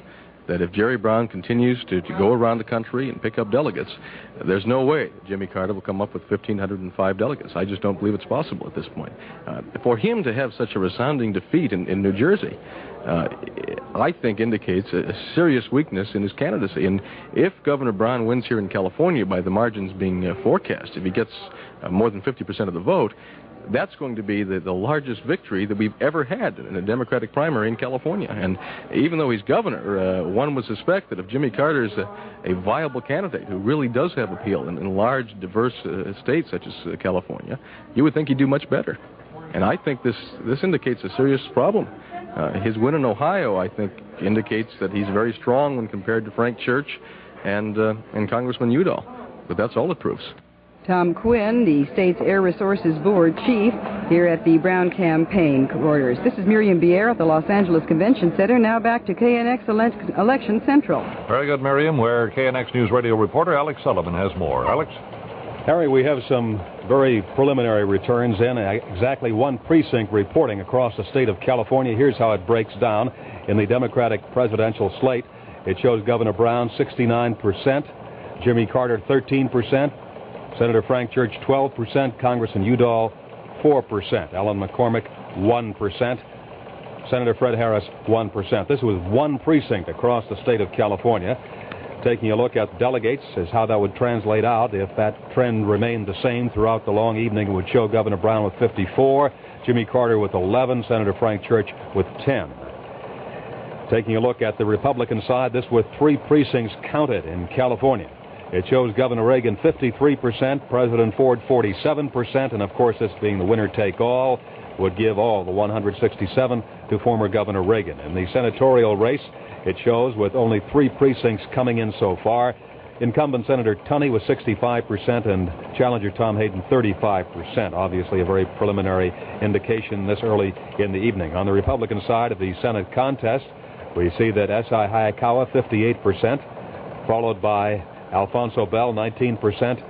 That if Jerry Brown continues to go around the country and pick up delegates, there's no way that Jimmy Carter will come up with 1,505 delegates. I just don't believe it's possible at this point. For him to have such a resounding defeat in New Jersey, I think indicates a serious weakness in his candidacy. And if Governor Brown wins here in California by the margins being forecast, if he gets more than 50% of the vote, that's going to be the largest victory that we've ever had in a Democratic primary in California. And even though he's governor, one would suspect that if Jimmy Carter is a viable candidate who really does have appeal in large, diverse states such as California, you would think he'd do much better. And I think this indicates a serious problem. His win in Ohio, I think, indicates that he's very strong when compared to Frank Church and Congressman Udall. But that's all it proves. Tom Quinn, the state's Air Resources Board chief, here at the Brown campaign quarters. This is Miriam Bier at the Los Angeles Convention Center. Now back to KNX Election Central. Very good, Miriam, where KNX News Radio reporter Alex Sullivan has more. Alex? Harry, we have some very preliminary returns in exactly 1 precinct reporting across the state of California. Here's how it breaks down in the Democratic presidential slate. It shows Governor Brown 69%, Jimmy Carter 13%, Senator Frank Church 12%, Congressman Udall 4%, Alan McCormick 1%, Senator Fred Harris 1%. This was 1 precinct across the state of California. Taking a look at delegates is how that would translate out. If that trend remained the same throughout the long evening, it would show Governor Brown with 54, Jimmy Carter with 11, Senator Frank Church with 10. Taking a look at the Republican side, this with 3 precincts counted in California. It shows Governor Reagan 53%, President Ford 47%, and of course this being the winner-take-all would give all the 167 to former Governor Reagan. In the senatorial race, it shows with only 3 precincts coming in so far, incumbent Senator Tunney with 65% and challenger Tom Hayden 35%. Obviously a very preliminary indication this early in the evening. On the Republican side of the Senate contest, we see that S.I. Hayakawa 58%, followed by Alfonso Bell 19%,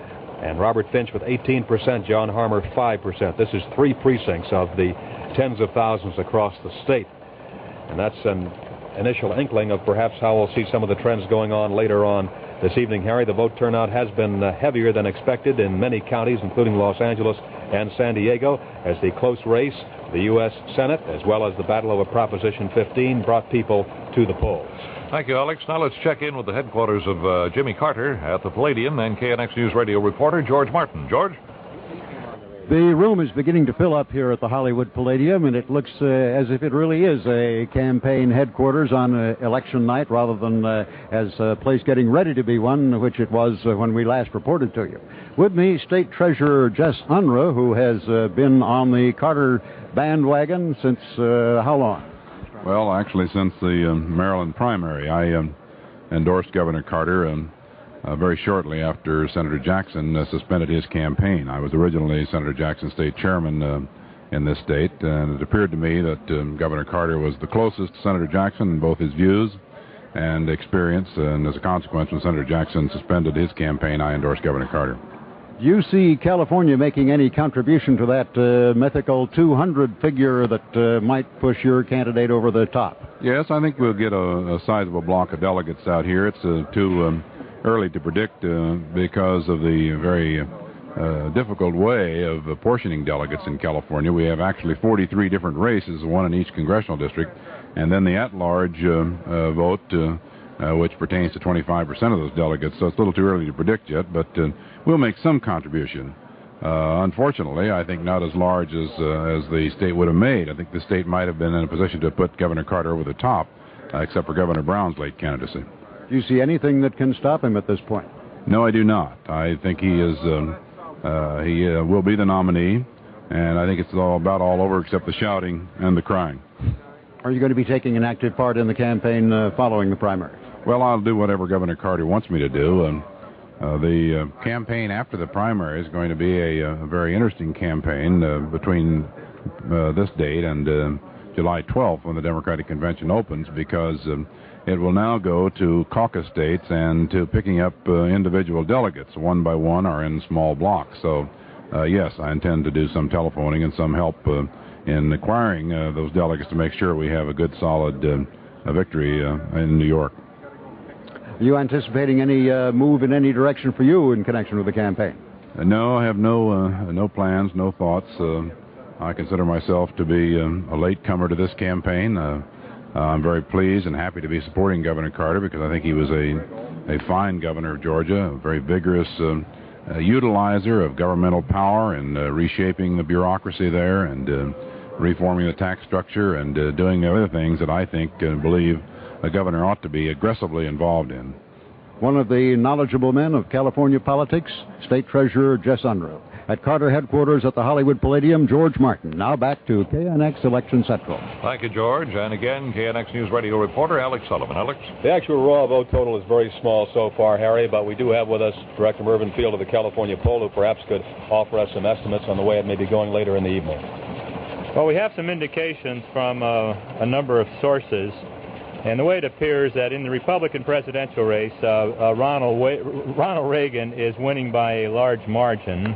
and Robert Finch with 18%, John Harmer 5%. This is 3 precincts of the tens of thousands across the state. And that's an initial inkling of perhaps how we'll see some of the trends going on later on this evening, Harry. The vote turnout has been heavier than expected in many counties, including Los Angeles and San Diego, as the close race, the U.S. Senate, as well as the battle over Proposition 15, brought people to the polls. Thank you, Alex. Now let's check in with the headquarters of Jimmy Carter at the Palladium and KNX News Radio reporter George Martin. George? The room is beginning to fill up here at the Hollywood Palladium, and it looks as if it really is a campaign headquarters on election night rather than as a place getting ready to be one, which it was when we last reported to you. With me, State Treasurer Jess Unruh, who has been on the Carter bandwagon since how long? Well, actually, since the Maryland primary. I endorsed Governor Carter very shortly after Senator Jackson suspended his campaign. I was originally Senator Jackson's state chairman in this state, and it appeared to me that Governor Carter was the closest to Senator Jackson in both his views and experience, and as a consequence, when Senator Jackson suspended his campaign, I endorsed Governor Carter. Do you see California making any contribution to that mythical 200 figure that might push your candidate over the top? Yes, I think we'll get a sizable block of delegates out here. It's too early to predict because of the very difficult way of apportioning delegates in California. We have actually 43 different races, one in each congressional district, and then the at-large vote, which pertains to 25% of those delegates. So it's a little too early to predict yet, but we'll make some contribution. Unfortunately, I think not as large as the state would have made. I think the state might have been in a position to put Governor Carter over the top, except for Governor Brown's late candidacy. Do you see anything that can stop him at this point? No, I do not. I think he is. He will be the nominee, and I think it's about all over except the shouting and the crying. Are you going to be taking an active part in the campaign following the primary? Well, I'll do whatever Governor Carter wants me to do. The campaign after the primary is going to be a very interesting campaign between this date and July 12th, when the Democratic Convention opens, because it will now go to caucus states and to picking up individual delegates one by one or in small blocks. So, yes, I intend to do some telephoning and some help in acquiring those delegates to make sure we have a good, solid victory in New York. Are you anticipating any move in any direction for you in connection with the campaign? No, I have no plans, no thoughts. I consider myself to be a latecomer to this campaign. I'm very pleased and happy to be supporting Governor Carter because I think he was a fine governor of Georgia, a very vigorous utilizer of governmental power and reshaping the bureaucracy there and reforming the tax structure and doing other things that I think and believe a governor ought to be aggressively involved in. One of the knowledgeable men of California politics, State Treasurer Jess Unruh. At Carter headquarters at the Hollywood Palladium, George Martin. Now back to KNX Election Central. Thank you, George. And again, KNX News Radio reporter Alex Sullivan. Alex? The actual raw vote total is very small so far, Harry, but we do have with us Director Mervyn Field of the California Poll, who perhaps could offer us some estimates on the way it may be going later in the evening. Well, we have some indications from a number of sources. And the way it appears that in the Republican presidential race, Ronald Reagan is winning by a large margin.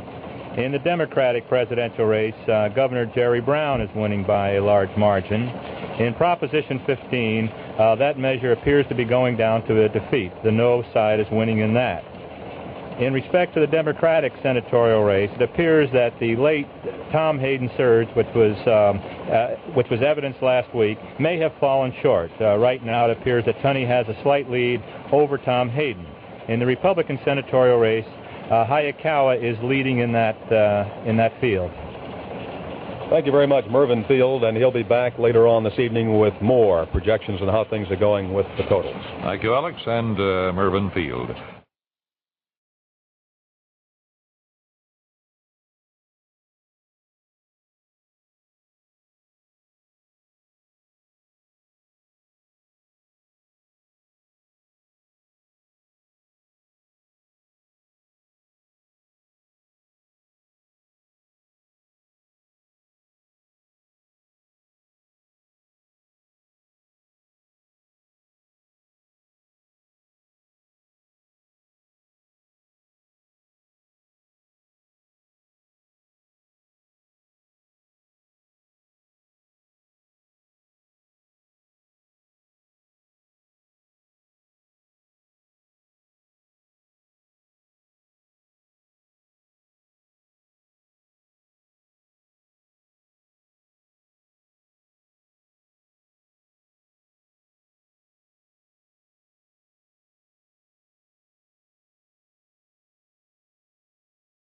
In the Democratic presidential race, Governor Jerry Brown is winning by a large margin. In Proposition 15, that measure appears to be going down to a defeat. The no side is winning in that. In respect to the Democratic senatorial race, it appears that the late Tom Hayden surge, which was evidenced last week, may have fallen short. Right now, it appears that Tunney has a slight lead over Tom Hayden. In the Republican senatorial race, Hayakawa is leading in that field. Thank you very much, Mervyn Field, and he'll be back later on this evening with more projections on how things are going with the totals. Thank you, Alex, and Mervyn Field.